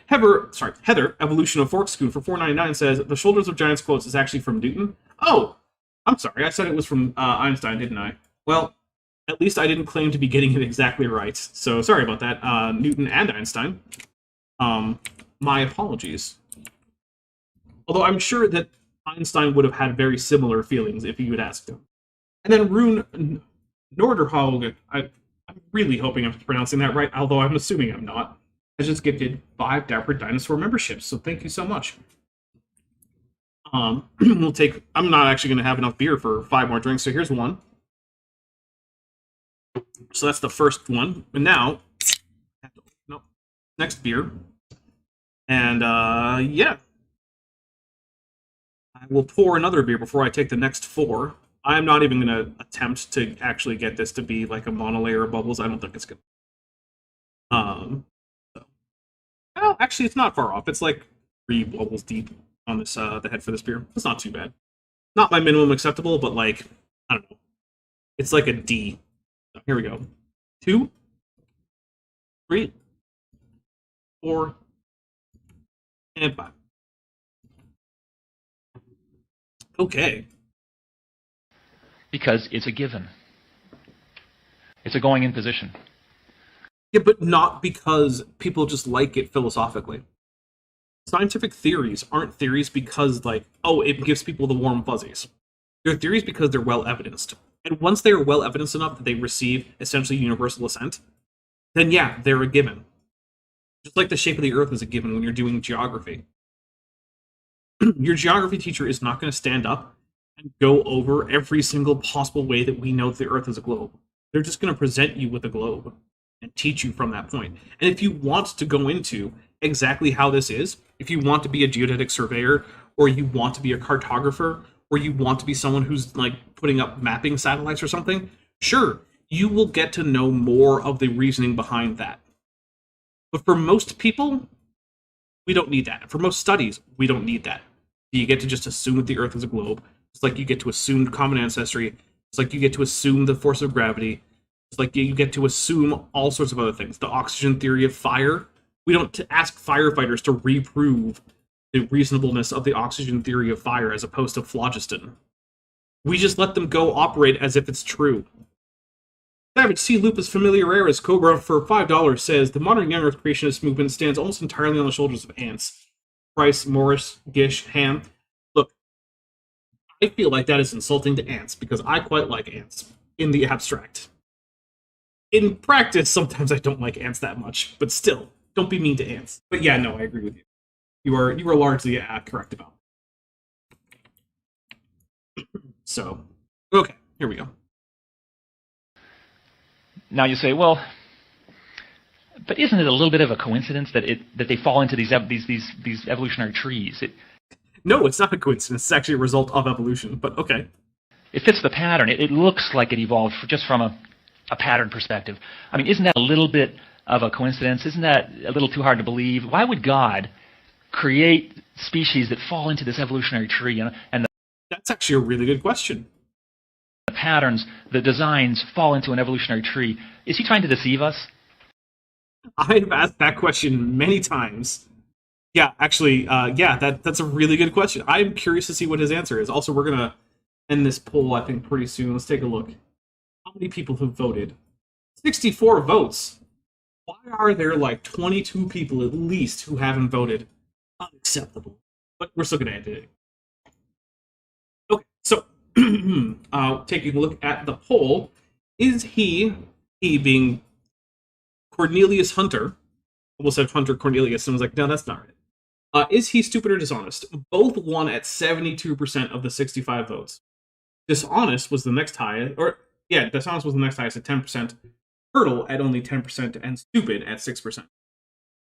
S3: Heather, Evolution of Fork Scoon for $4.99 says the Shoulders of Giants quotes is actually from Newton. Oh, I'm sorry, I said it was from Einstein, didn't I? Well, at least I didn't claim to be getting it exactly right. So sorry about that, Newton and Einstein. My apologies. Although I'm sure that Einstein would have had very similar feelings if you had asked him. And then Rune Norderhaug, I'm really hoping I'm pronouncing that right, although I'm assuming I'm not. I just gifted 5 Dapper Dinosaur memberships, so thank you so much. We'll take. I'm not actually going to have enough beer for 5 more drinks, so here's one. So that's the first one, and now, next beer, and yeah, I will pour another beer before I take the next 4. I'm not even going to attempt to actually get this to be like a monolayer of bubbles. I don't think it's good. Well, actually, it's not far off. It's like 3 bubbles deep on this the head for this beer. It's not too bad. Not my minimum acceptable, but like, I don't know. It's like a D. So here we go. 2, 3, 4, and 5. Okay.
S4: Because it's a given. It's a going in position.
S3: Yeah, but not because people just like it philosophically. Scientific theories aren't theories because, like, oh, it gives people the warm fuzzies. They're theories because they're well evidenced. And once they are well evidenced enough that they receive essentially universal assent, then yeah, they're a given. Just like the shape of the Earth is a given when you're doing geography. Your geography teacher is not going to stand up and go over every single possible way that we know that the Earth is a globe. They're just going to present you with a globe and teach you from that point. And if you want to go into exactly how this is, if you want to be a geodetic surveyor, or you want to be a cartographer, or you want to be someone who's like putting up mapping satellites or something, sure, you will get to know more of the reasoning behind that. But for most people, we don't need that. For most studies, we don't need that. You get to just assume that the Earth is a globe. It's like you get to assume common ancestry. It's like you get to assume the force of gravity. It's like you get to assume all sorts of other things. The oxygen theory of fire. We don't ask firefighters to reprove the reasonableness of the oxygen theory of fire as opposed to phlogiston. We just let them go operate as if it's true. Savage C. Lupus Familiaris Cobra for $5 says the modern young Earth creationist movement stands almost entirely on the shoulders of ants. Price, Morris, Gish, Ham. Look, I feel like that is insulting to ants because I quite like ants in the abstract. In practice, sometimes I don't like ants that much, but still, don't be mean to ants. But yeah, no, I agree with you. You are largely correct about it. So, okay, here we go.
S4: Now you say, well, but isn't it a little bit of a coincidence that they fall into these evolutionary trees?
S3: No, it's not a coincidence. It's actually a result of evolution, but okay.
S4: It fits the pattern. It looks like it evolved just from a pattern perspective. I mean, isn't that a little bit of a coincidence? Isn't that a little too hard to believe? Why would God create species that fall into this evolutionary tree?
S3: That's actually a really good question.
S4: The patterns, the designs fall into an evolutionary tree. Is he trying to deceive us?
S3: I've asked that question many times. Yeah, actually, that's a really good question. I'm curious to see what his answer is. Also, we're going to end this poll, I think, pretty soon. Let's take a look. How many people have voted? 64 votes. Why are there like 22 people at least who haven't voted? Unacceptable. But we're still going to end it. Okay, so taking a look at the poll, is he being Cornelius Hunter, almost said Hunter Cornelius, and was like, no, that's not right. Is he stupid or dishonest? Both won at 72% of the 65 votes. Dishonest was the next highest, dishonest was the next highest at 10%, Hurdle at only 10%, and stupid at 6%.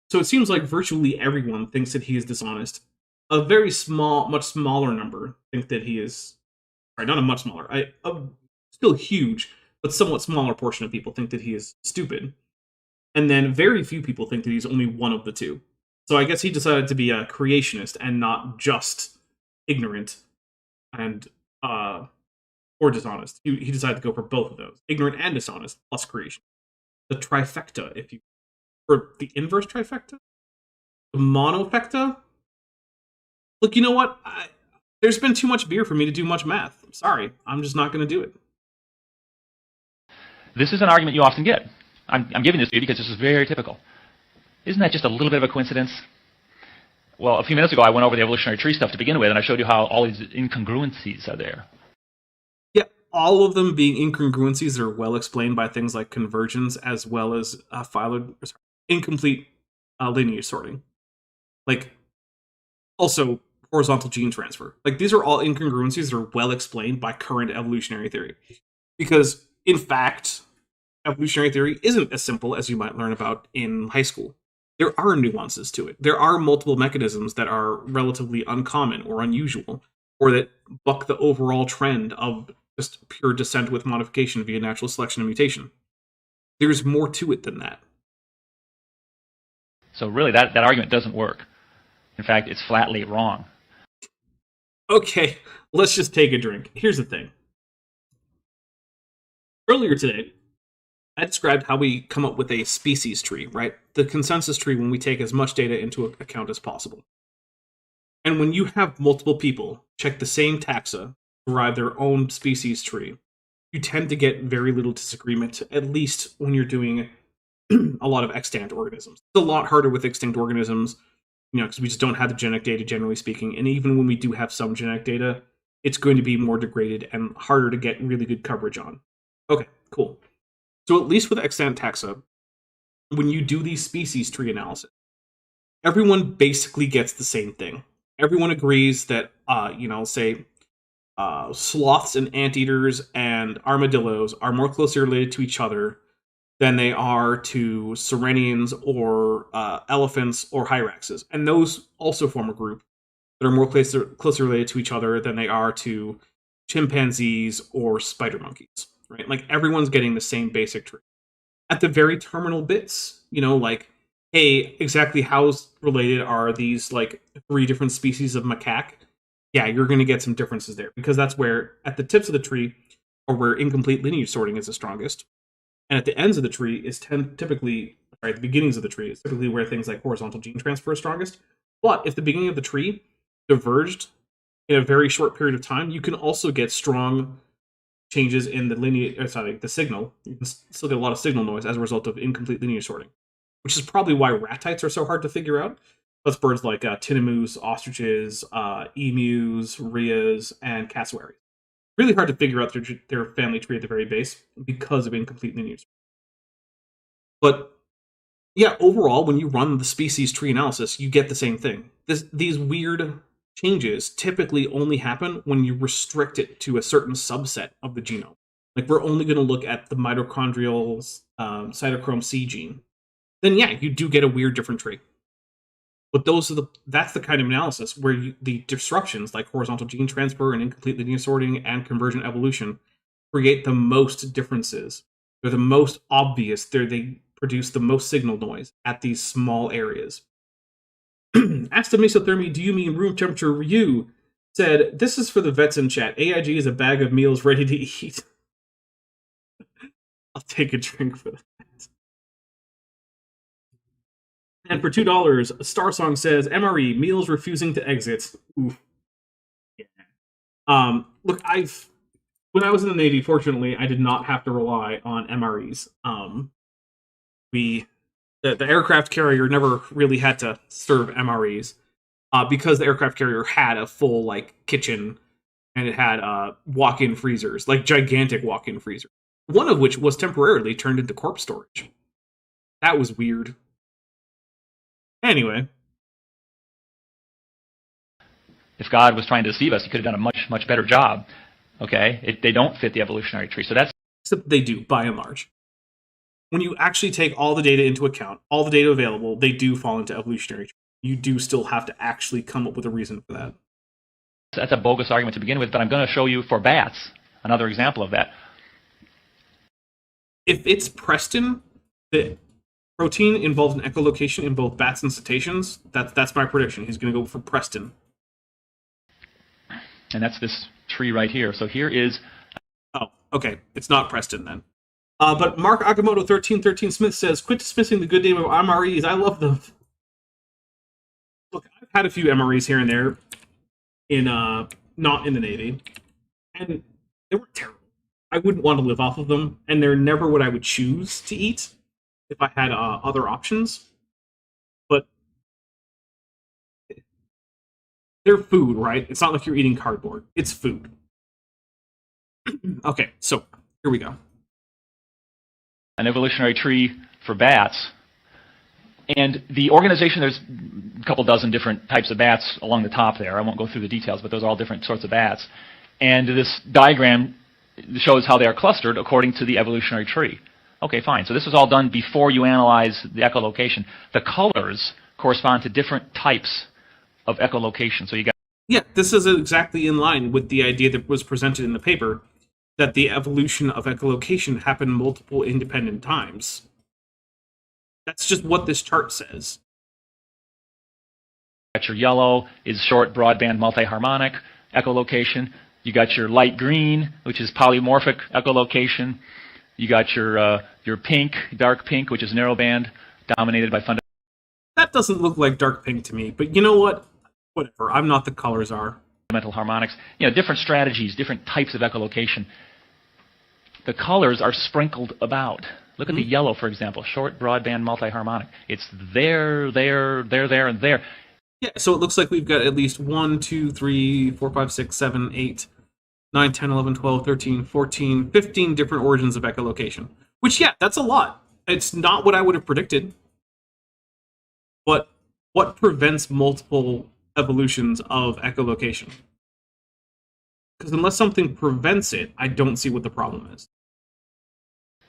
S3: So it seems like virtually everyone thinks that he is dishonest. A very small, much smaller number think that he is, sorry, not a much smaller, still huge, but somewhat smaller portion of people think that he is stupid. And then very few people think that he's only one of the two. So I guess he decided to be a creationist and not just ignorant and or dishonest. He decided to go for both of those, ignorant and dishonest, plus creation. the trifecta, if you, or the inverse trifecta, the monofecta. Look, you know what? There's been too much beer for me to do much math. I'm sorry, I'm just not going to do it.
S4: This is an argument you often get. I'm giving this to you because this is very typical. Isn't that just a little bit of a coincidence? Well, a few minutes ago, I went over the evolutionary tree stuff to begin with, and I showed you how all these incongruencies are there.
S3: Yeah, all of them being incongruencies are well explained by things like convergence, as well as incomplete lineage sorting. Like, also horizontal gene transfer. Like, these are all incongruencies that are well explained by current evolutionary theory. Because, in fact, evolutionary theory isn't as simple as you might learn about in high school. There are nuances to it. There are multiple mechanisms that are relatively uncommon or unusual, or that buck the overall trend of just pure descent with modification via natural selection and mutation. There's more to it than that.
S4: So really, that argument doesn't work. In fact, it's flatly wrong.
S3: Okay, let's just take a drink. Here's the thing. Earlier today, I described how we come up with a species tree, right? The consensus tree when we take as much data into account as possible. And when you have multiple people check the same taxa, derive their own species tree, you tend to get very little disagreement, at least when you're doing a lot of extant organisms. It's a lot harder with extinct organisms, because we just don't have the genetic data, generally speaking. And even when we do have some genetic data, it's going to be more degraded and harder to get really good coverage on. Okay, cool. So at least with extant taxa, when you do these species tree analysis, everyone basically gets the same thing. Everyone agrees that, say, sloths and anteaters and armadillos are more closely related to each other than they are to Sirenians or elephants or hyraxes. And those also form a group that are more closely related to each other than they are to chimpanzees or spider monkeys, right? Like, everyone's getting the same basic tree. At the very terminal bits, like, hey, exactly how related are these, like, 3 different species of macaque? Yeah, you're going to get some differences there, because that's where, at the tips of the tree, or where incomplete lineage sorting is the strongest. And at the ends of the tree is typically, the beginnings of the tree is typically where things like horizontal gene transfer is strongest. But if the beginning of the tree diverged in a very short period of time, you can also get strong changes in the the signal. You can still get a lot of signal noise as a result of incomplete lineage sorting, which is probably why ratites are so hard to figure out. That's birds like tinamous, ostriches, emus, rheas, and cassowaries. Really hard to figure out their family tree at the very base because of incomplete lineage. But yeah, overall, when you run the species tree analysis, you get the same thing. These weird changes typically only happen when you restrict it to a certain subset of the genome. Like, we're only going to look at the mitochondrial cytochrome C gene. Then yeah, you do get a weird different tree. But that's the kind of analysis where the disruptions like horizontal gene transfer and incomplete lineage sorting and convergent evolution create the most differences. They're the most obvious. They produce the most signal noise at these small areas. Asked to mesothermy, do you mean room temperature? Ryu said, this is for the vets in chat. AIG is a bag of meals ready to eat. I'll take a drink for that. And for $2, Starsong says, MRE, meals refusing to exit. Oof. Yeah. Look, when I was in the Navy, fortunately, I did not have to rely on MREs. The aircraft carrier never really had to serve MREs because the aircraft carrier had a full kitchen, and it had walk-in freezers, like gigantic walk-in freezers. One of which was temporarily turned into corpse storage. That was weird. Anyway.
S4: If God was trying to deceive us, he could have done a much, much better job. Okay? They don't fit the evolutionary tree. So that's...
S3: Except they do, by and large. When you actually take all the data into account, all the data available, they do fall into evolutionary tree. You do still have to actually come up with a reason for that.
S4: That's a bogus argument to begin with, but I'm going to show you for bats another example of that.
S3: If it's Preston, the protein involved in echolocation in both bats and cetaceans, that's my prediction. He's going to go for Preston.
S4: And that's this tree right here. So here is...
S3: Oh, okay. It's not Preston then. But Mark Agamotto 1313 Smith says, quit dismissing the good name of MREs. I love them. Look, I've had a few MREs here and there in not in the Navy, and they weren't terrible. I wouldn't want to live off of them, and they're never what I would choose to eat if I had other options. But they're food, right? It's not like you're eating cardboard. It's food. Okay, so here we go.
S4: An evolutionary tree for bats. And the organization, there's a couple dozen different types of bats along the top there. I won't go through the details, but those are all different sorts of bats. And this diagram shows how they are clustered according to the evolutionary tree. Okay, fine. So this was all done before you analyze the echolocation. The colors correspond to different types of echolocation. So you got
S3: Yeah, this is exactly in line with the idea that was presented in the paper, that the evolution of echolocation happened multiple independent times. That's just what this chart says.
S4: your yellow is short broadband multi-harmonic echolocation. You got your light green, which is polymorphic echolocation. You got your pink, dark pink, which is narrowband, dominated by fundamental.
S3: That doesn't look like dark pink to me, but you know what? Whatever. I'm not the color czar.
S4: Fundamental harmonics. You know, different strategies, different types of echolocation. The colors are sprinkled about. Look at the yellow, for example, short broadband multi-harmonic. It's there, and there.
S3: Yeah, so it looks like we've got at least 1, 2, 3, 4, 5, 6, 7, 8, 9, 10, 11, 12, 13, 14, 15 different origins of echolocation. Which, yeah, that's a lot. It's not what I would have predicted. But what prevents multiple evolutions of echolocation? Because unless something prevents it, I don't see what the problem is.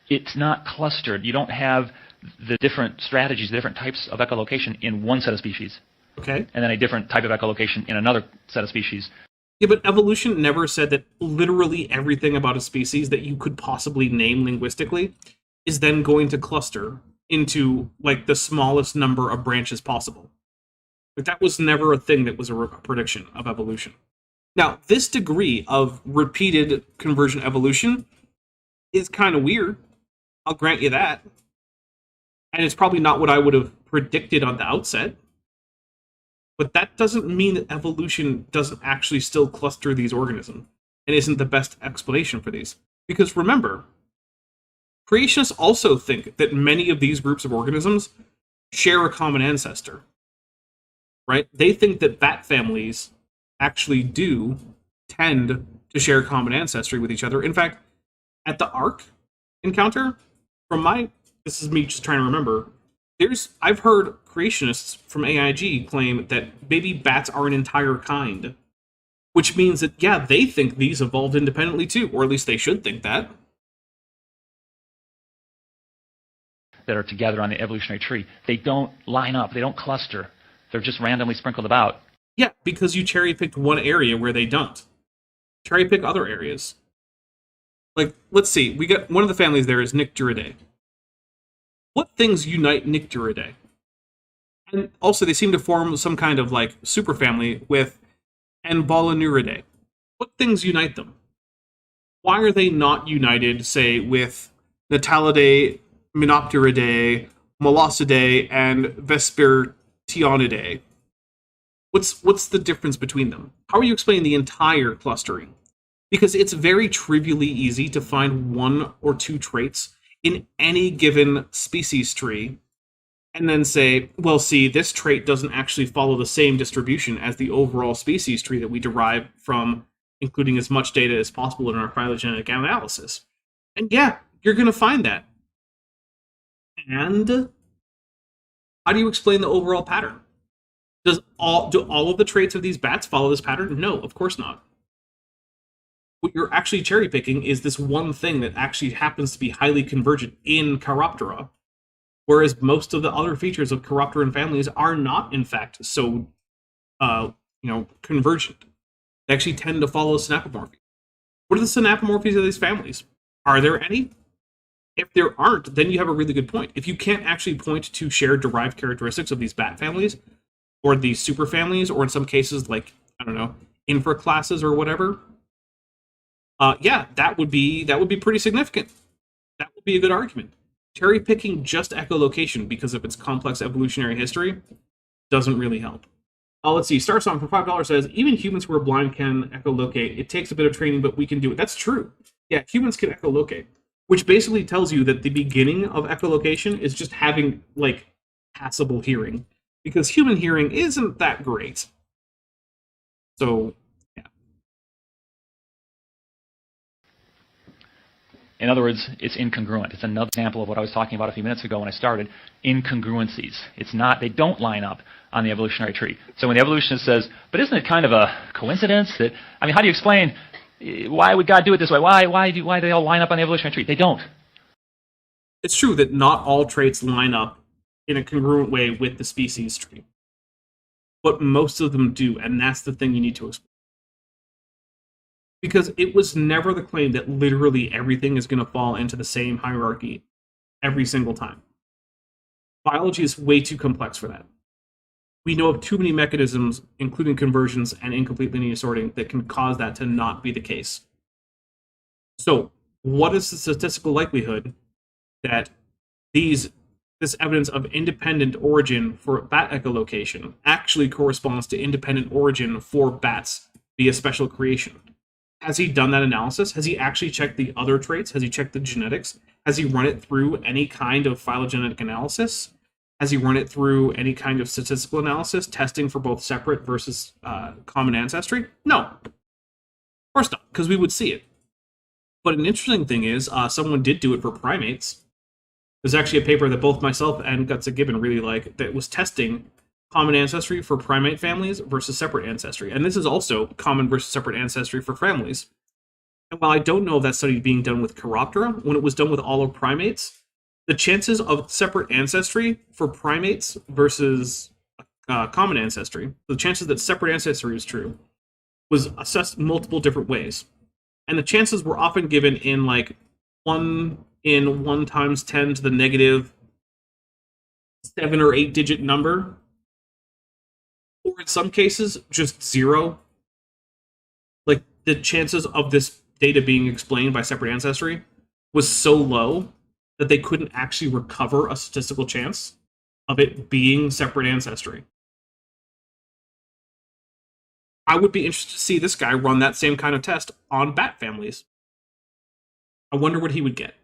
S4: It's not clustered. You don't have the different strategies, the different types of echolocation in one set of species.
S3: Okay.
S4: And then a different type of echolocation in another set of species.
S3: Yeah, but evolution never said that literally everything about a species that you could possibly name linguistically is then going to cluster into, like, the smallest number of branches possible. Like, that was never a thing that was a prediction of evolution. Now, this degree of repeated convergent evolution is kind of weird. I'll grant you that. And it's probably not what I would have predicted on the outset. But that doesn't mean that evolution doesn't actually still cluster these organisms and isn't the best explanation for these. Because remember, creationists also think that many of these groups of organisms share a common ancestor. Right? They think that bat families actually do tend to share common ancestry with each other. In fact, at the Ark encounter, this is me just trying to remember, I've heard creationists from AIG claim that baby bats are an entire kind, which means that, yeah, they think these evolved independently too, or at least they should think that.
S4: That are together on the evolutionary tree. They don't line up. They don't cluster. They're just randomly sprinkled about.
S3: Yeah, because you cherry-picked one area where they don't. Cherry-pick other areas. Like, let's see, we got one of the families there is Nycturidae. What things unite Nycturidae? And also, they seem to form some kind of, like, superfamily with Ambolonuridae. What things unite them? Why are they not united, say, with Natalidae, Menopteridae, Molosidae, and Vespertionidae? What's the difference between them? How are you explaining the entire clustering? Because it's very trivially easy to find one or two traits in any given species tree and then say, well, see, this trait doesn't actually follow the same distribution as the overall species tree that we derive from including as much data as possible in our phylogenetic analysis. And yeah, you're going to find that. And how do you explain the overall pattern? Do all of the traits of these bats follow this pattern? No, of course not. What you're actually cherry picking is this one thing that actually happens to be highly convergent in Chiroptera, whereas most of the other features of Chiropteran families are not, in fact, so convergent. They actually tend to follow synapomorphy. What are the synapomorphies of these families? Are there any? If there aren't, then you have a really good point. If you can't actually point to shared derived characteristics of these bat families, or these superfamilies, or in some cases, like, I don't know, infraclasses or whatever, yeah, that would be pretty significant. that would be a good argument. Cherry picking just echolocation because of its complex evolutionary history doesn't really help. Let's see. Starsong for $5 says, even humans who are blind can echolocate. It takes a bit of training, but we can do it. That's true. Yeah, humans can echolocate, which basically tells you that the beginning of echolocation is just having, like, passable hearing, because human hearing isn't that great. So, yeah.
S4: In other words, it's incongruent. It's another example of what I was talking about a few minutes ago when I started, incongruencies. It's not, they don't line up on the evolutionary tree. So when the evolutionist says, but isn't it kind of a coincidence that, I mean, how do you explain, why would God do it this way? Why do they all line up on the evolutionary tree? They don't.
S3: It's true that not all traits line up in a congruent way with the species tree, but most of them do, and that's the thing you need to explain. Because it was never the claim that literally everything is going to fall into the same hierarchy every single time. Biology is way too complex for that. We know of too many mechanisms, including convergence and incomplete linear sorting, that can cause that to not be the case. So, what is the statistical likelihood that this evidence of independent origin for bat echolocation actually corresponds to independent origin for bats via special creation? Has he done that analysis? Has he actually checked the other traits? Has he checked the genetics? Has he run it through any kind of phylogenetic analysis? Has he run it through any kind of statistical analysis, testing for both separate versus common ancestry? No. Of course not, because we would see it. But an interesting thing is, someone did do it for primates. There's actually a paper that both myself and Gutsa Gibbon really like that was testing common ancestry for primate families versus separate ancestry. And this is also common versus separate ancestry for families. And while I don't know if that study being done with Chiroptera, when it was done with all of primates, the chances of separate ancestry for primates versus common ancestry, the chances that separate ancestry is true, was assessed multiple different ways. And the chances were often given in like 1 in 1 times 10 to the negative 7 or 8 digit number, or in some cases, just 0. Like, the chances of this data being explained by separate ancestry was so low that they couldn't actually recover a statistical chance of it being separate ancestry. I would be interested to see this guy run that same kind of test on bat families. I wonder what he would get,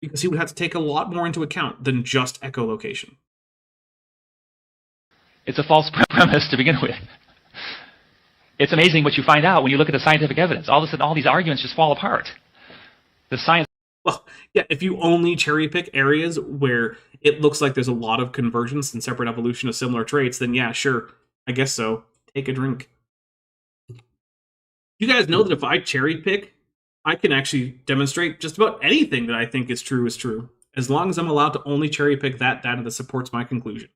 S3: because he would have to take a lot more into account than just echolocation.
S4: It's a false premise to begin with. It's amazing what you find out when you look at the scientific evidence. All of a sudden, all these arguments just fall apart. The science...
S3: Well, yeah, if you only cherry pick areas where it looks like there's a lot of convergence and separate evolution of similar traits, then yeah, sure, I guess so. Take a drink. You guys know that if I cherry pick, I can actually demonstrate just about anything that I think is true, as long as I'm allowed to only cherry pick that data that supports my conclusion.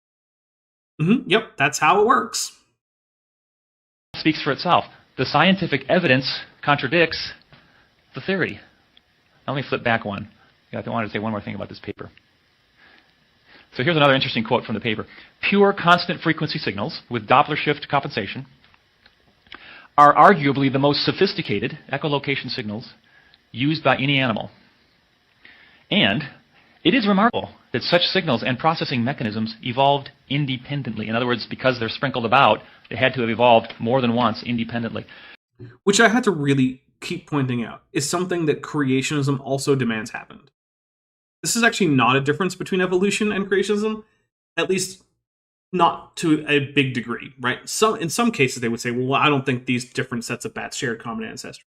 S3: Yep, that's how it works.
S4: Speaks for itself. The scientific evidence contradicts the theory. Now, let me flip back one. I wanted to say one more thing about this paper. So here's another interesting quote from the paper. Pure constant frequency signals with Doppler shift compensation are arguably the most sophisticated echolocation signals used by any animal. And it is remarkable that such signals and processing mechanisms evolved independently. In other words, because they're sprinkled about, they had to have evolved more than once independently.
S3: Which I had to really keep pointing out is something that creationism also demands happened. This is actually not a difference between evolution and creationism, at least not to a big degree, right? In some cases, they would say, well, I don't think these different sets of bats shared common ancestry.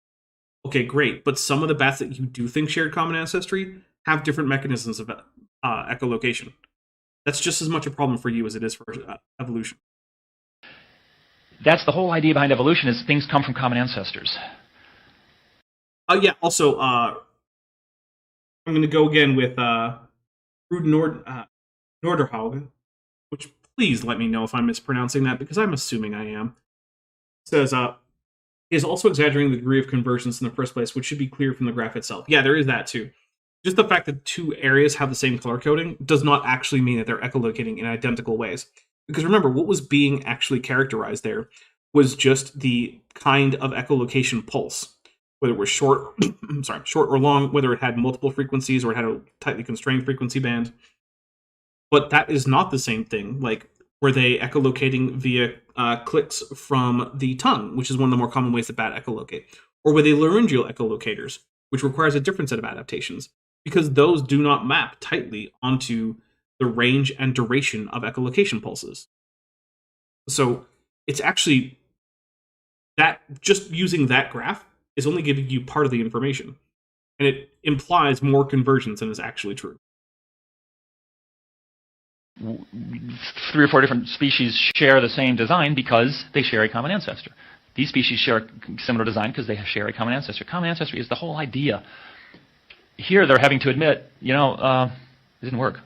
S3: Okay, great, but some of the bats that you do think shared common ancestry have different mechanisms of echolocation. That's just as much a problem for you as it is for evolution.
S4: That's the whole idea behind evolution, is things come from common ancestors.
S3: Yeah, also, I'm going to go again with Ruud Noorderhaug, which please let me know if I'm mispronouncing that, because I'm assuming I am. It says, he is also exaggerating the degree of convergence in the first place, which should be clear from the graph itself. Yeah, there is that too. Just the fact that 2 areas have the same color coding does not actually mean that they're echolocating in identical ways. Because remember, what was being actually characterized there was just the kind of echolocation pulse. whether it was short, short or long, whether it had multiple frequencies or it had a tightly constrained frequency band. But that is not the same thing. Like, were they echolocating via clicks from the tongue, which is one of the more common ways that bats echolocate? Or were they laryngeal echolocators, which requires a different set of adaptations, because those do not map tightly onto the range and duration of echolocation pulses. So it's actually that just using that graph is only giving you part of the information, and it implies more convergence than is actually true.
S4: 3 or 4 different species share the same design because they share a common ancestor. These species share a similar design because they share a common ancestor. Common ancestry is the whole idea. Here they're having to admit, it didn't work.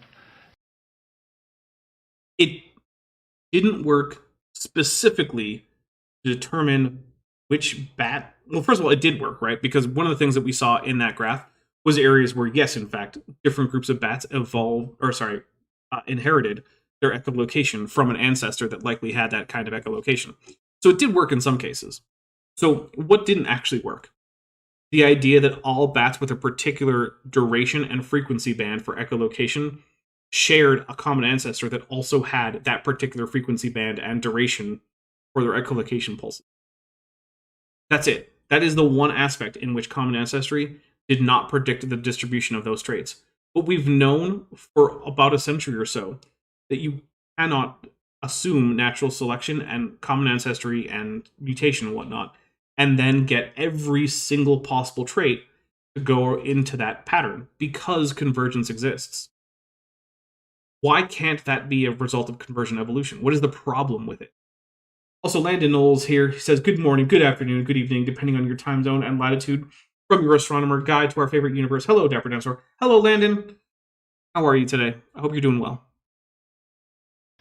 S3: It didn't work specifically to determine which bat. Well, first of all, it did work, right? Because one of the things that we saw in that graph was areas where, yes, in fact, different groups of bats inherited their echolocation from an ancestor that likely had that kind of echolocation. So it did work in some cases. So what didn't actually work? The idea that all bats with a particular duration and frequency band for echolocation shared a common ancestor that also had that particular frequency band and duration for their echolocation pulses. That's it. That is the one aspect in which common ancestry did not predict the distribution of those traits. But we've known for about a century or so that you cannot assume natural selection and common ancestry and mutation and whatnot, and then get every single possible trait to go into that pattern because convergence exists. Why can't that be a result of convergent evolution? What is the problem with it? Also, Landon Knowles here. He says, good morning, good afternoon, good evening, depending on your time zone and latitude, from your astronomer guide to our favorite universe. Hello, Dapper Dinosaur. Hello, Landon. How are you today? I hope you're doing well.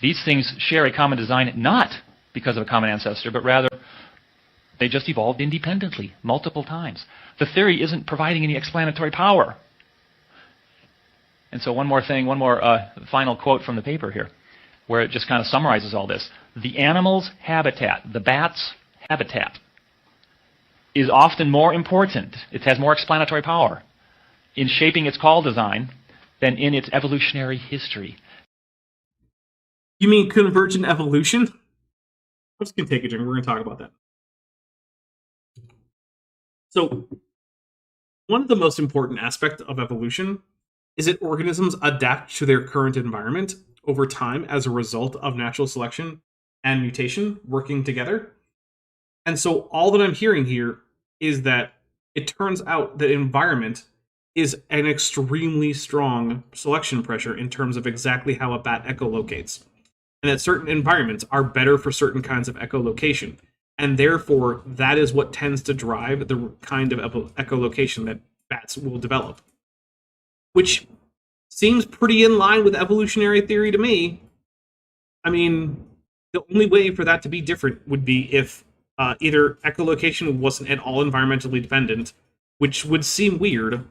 S4: These things share a common design not because of a common ancestor, but rather they just evolved independently multiple times. The theory isn't providing any explanatory power. And so one more final quote from the paper here, where it just kind of summarizes all this. The animal's habitat, the bat's habitat, is often more important, it has more explanatory power, in shaping its call design than in its evolutionary history.
S3: You mean convergent evolution? I'm just going to take a drink. We're going to talk about that. So, one of the most important aspects of evolution is that organisms adapt to their current environment over time as a result of natural selection and mutation working together. And so all that I'm hearing here is that it turns out that environment is an extremely strong selection pressure in terms of exactly how a bat echolocates. And that certain environments are better for certain kinds of echolocation. And therefore, that is what tends to drive the kind of echolocation that bats will develop. Which seems pretty in line with evolutionary theory to me. I mean, the only way for that to be different would be if either echolocation wasn't at all environmentally dependent, which would seem weird,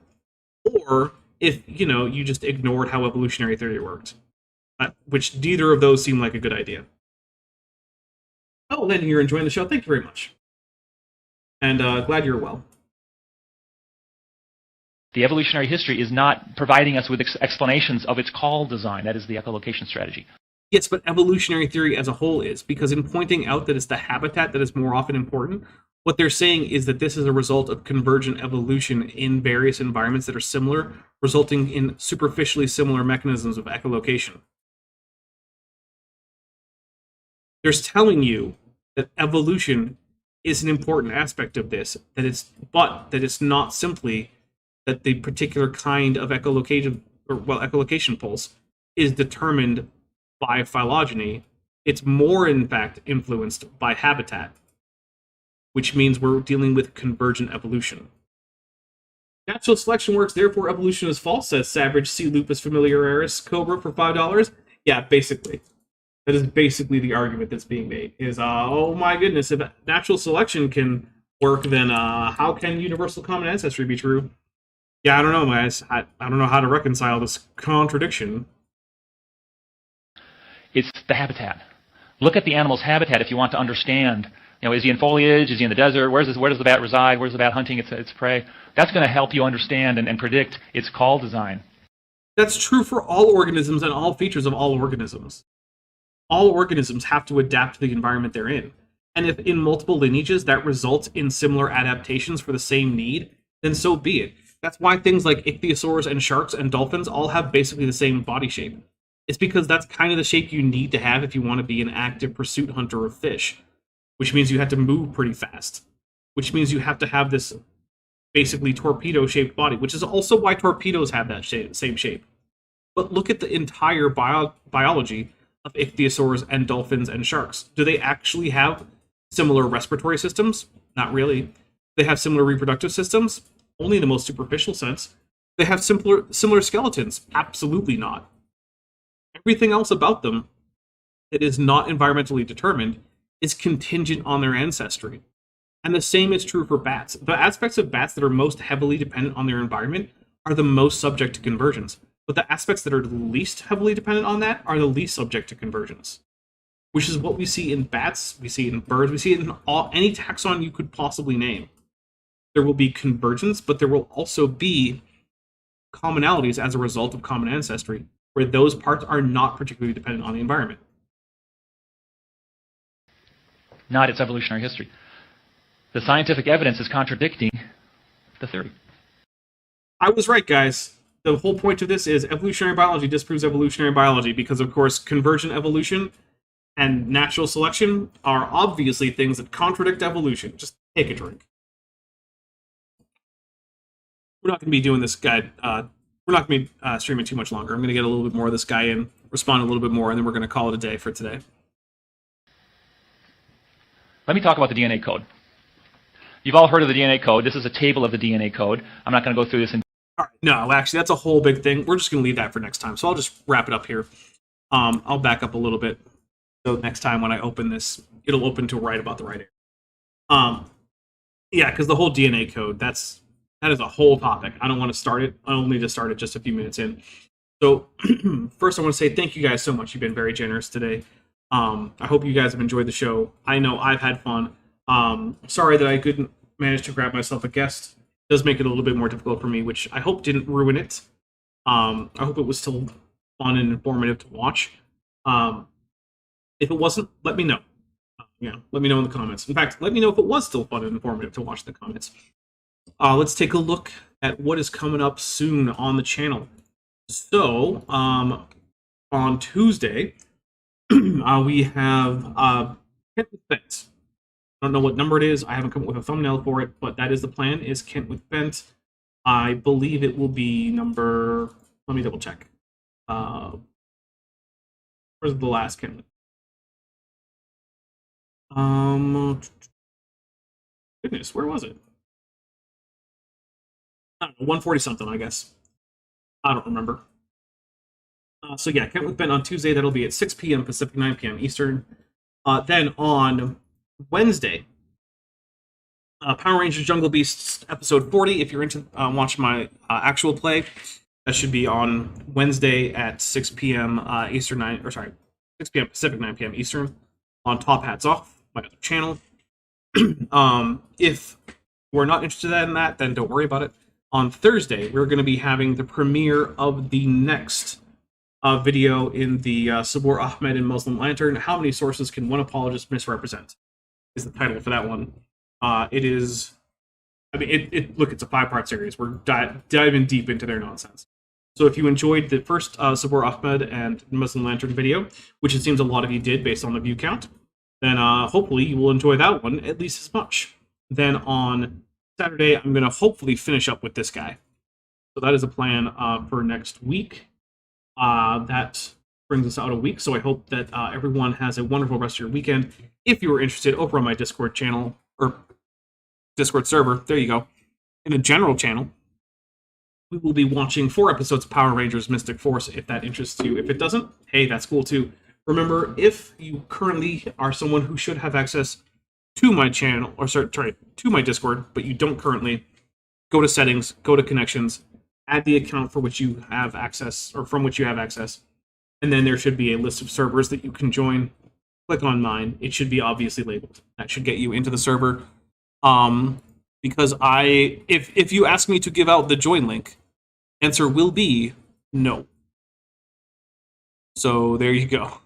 S3: or if, you just ignored how evolutionary theory worked. Which neither of those seem like a good idea. Oh, Landon, you're enjoying the show. Thank you very much. And glad you're well.
S4: The evolutionary history is not providing us with explanations of its call design. That is the echolocation strategy.
S3: Yes, but evolutionary theory as a whole is, because in pointing out that it's the habitat that is more often important, what they're saying is that this is a result of convergent evolution in various environments that are similar, resulting in superficially similar mechanisms of echolocation. They're telling you that evolution is an important aspect of this, that it's not simply that the particular kind of echolocation pulse is determined by phylogeny. It's more, in fact, influenced by habitat, which means we're dealing with convergent evolution. Natural selection works, therefore evolution is false, says Savage C. Lupus Familiaris Cobra for $5. Yeah, basically. That is basically the argument that's being made. Is, oh my goodness, if natural selection can work, then how can universal common ancestry be true? Yeah, I don't know, guys. I don't know how to reconcile this contradiction.
S4: It's the habitat. Look at the animal's habitat if you want to understand You know, is he in foliage? Is he in the desert? Where does the bat reside? Where's the bat hunting its prey? That's going to help you understand and predict its call design.
S3: That's true for all organisms and all features of all organisms. All organisms have to adapt to the environment they're in. And if in multiple lineages that results in similar adaptations for the same need, then so be it. That's why things like ichthyosaurs and sharks and dolphins all have basically the same body shape. It's because that's kind of the shape you need to have if you want to be an active pursuit hunter of fish, which means you have to move pretty fast, which means you have to have this basically torpedo-shaped body, which is also why torpedoes have that same shape. But look at the entire biology of ichthyosaurs and dolphins and sharks. Do they actually have similar respiratory systems? Not really. They have similar reproductive systems? Only in the most superficial sense. They have similar skeletons? Absolutely not. Everything else about them that is not environmentally determined is contingent on their ancestry. And the same is true for bats. The aspects of bats that are most heavily dependent on their environment are the most subject to convergence. But the aspects that are the least heavily dependent on that are the least subject to convergence. Which is what we see in bats, we see it in birds, we see it in any taxon you could possibly name. There will be convergence, but there will also be commonalities as a result of common ancestry, where those parts are not particularly dependent on the environment.
S4: Not its evolutionary history. The scientific evidence is contradicting the theory.
S3: I was right, guys. The whole point of this is evolutionary biology disproves evolutionary biology because, of course, convergent evolution and natural selection are obviously things that contradict evolution. Just take a drink. We're not going to be doing this guy. We're not going to be streaming too much longer. I'm going to get a little bit more of this guy in, respond a little bit more, and then we're going to call it a day for today.
S4: Let me talk about the DNA code. You've all heard of the DNA code. This is a table of the DNA code. I'm not going to go through this in.
S3: All right, no, actually, that's a whole big thing. We're just going to leave that for next time. So I'll just wrap it up here. I'll back up a little bit. So next time when I open this, it'll open to right about the right area. Yeah, because the whole DNA code, that is a whole topic. I don't want to start it. I only just started just a few minutes in. So first I want to say thank you guys so much. You've been very generous today. I hope you guys have enjoyed the show. I know I've had fun. Sorry that I couldn't manage to grab myself a guest. It does make it a little bit more difficult for me, which I hope didn't ruin it. I hope it was still fun and informative to watch. If it wasn't, let me know. Yeah, let me know in the comments. In fact, let me know if it was still fun and informative to watch the comments. Let's take a look at what is coming up soon on the channel. So, on Tuesday, we have Kent with Bent. I don't know what number it is. I haven't come up with a thumbnail for it, but that is the plan, is Kent with Bent. I believe it will be number... Let me double check. Where's the last Kent? Goodness, where was it? I don't know, 140 something, I guess. I don't remember. So yeah, Kent with Ben on Tuesday. That'll be at 6 p.m. Pacific, 9 p.m. Eastern. Then on Wednesday, Power Rangers Jungle Beasts episode 40. If you're into watching my actual play, that should be on Wednesday at 6 p.m. Eastern 6 p.m. Pacific, 9 p.m. Eastern on Top Hats Off, my other channel. If we're not interested in that, then don't worry about it. On Thursday, we're going to be having the premiere of the next video in the Sabur Ahmed and Muslim Lantern. How many sources can one apologist misrepresent? Is the title for that one. It is, I mean, look, it's a 5-part series. We're diving deep into their nonsense. So if you enjoyed the first Sabur Ahmed and Muslim Lantern video, which it seems a lot of you did based on the view count, then hopefully you will enjoy that one at least as much. Then on Saturday, I'm going to hopefully finish up with this guy. So that is a plan for next week. That brings us out a week, so I hope that everyone has a wonderful rest of your weekend. If you are interested, over on my Discord channel, or Discord server, there you go, in the general channel, we will be watching 4 episodes of Power Rangers Mystic Force, if that interests you. If it doesn't, hey, that's cool too. Remember, if you currently are someone who should have access to my channel, or sorry, to my Discord, but you don't currently, go to settings, go to connections, add the account for which you have access, or from which you have access, and then there should be a list of servers that you can join. click on mine. It should be obviously labeled. That should get you into the server. Because if you ask me to give out the join link, answer will be no. So there you go.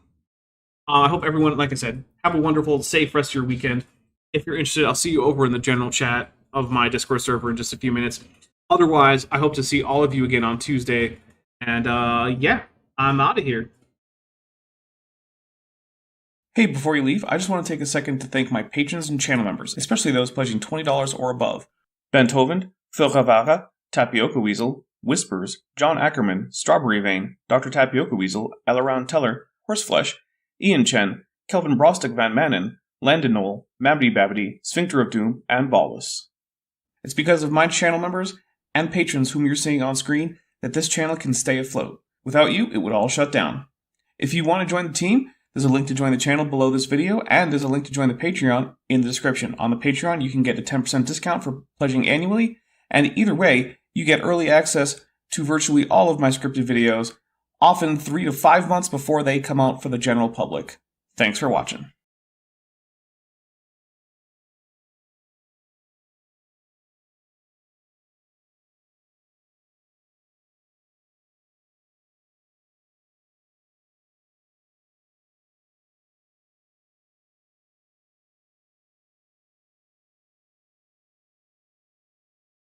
S3: I hope everyone, like I said, have a wonderful, safe rest of your weekend. If you're interested, I'll see you over in the general chat of my Discord server in just a few minutes. Otherwise, I hope to see all of you again on Tuesday. And yeah, I'm out of here. Hey, before you leave, I just want to take a second to thank my patrons and channel members, especially those pledging $20 or above. Ben Tovand, Phil Ravara, Tapioca Weasel, Whispers, John Ackerman, Strawberry Vein, Dr. Tapioca Weasel, Elaround Teller, Horseflesh, Ian Chen, Kelvin Brostick Van Manen, Landon Knoll, Mabdy Babbity, Sphincter of Doom, and Ballas. It's because of my channel members and patrons whom you're seeing on screen that this channel can stay afloat. Without you, it would all shut down. If you want to join the team, there's a link to join the channel below this video, and there's a link to join the Patreon in the description. On the Patreon, you can get a 10% discount for pledging annually, and either way, you get early access to virtually all of my scripted videos, often 3 to 5 months before they come out for the general public. Thanks for watching.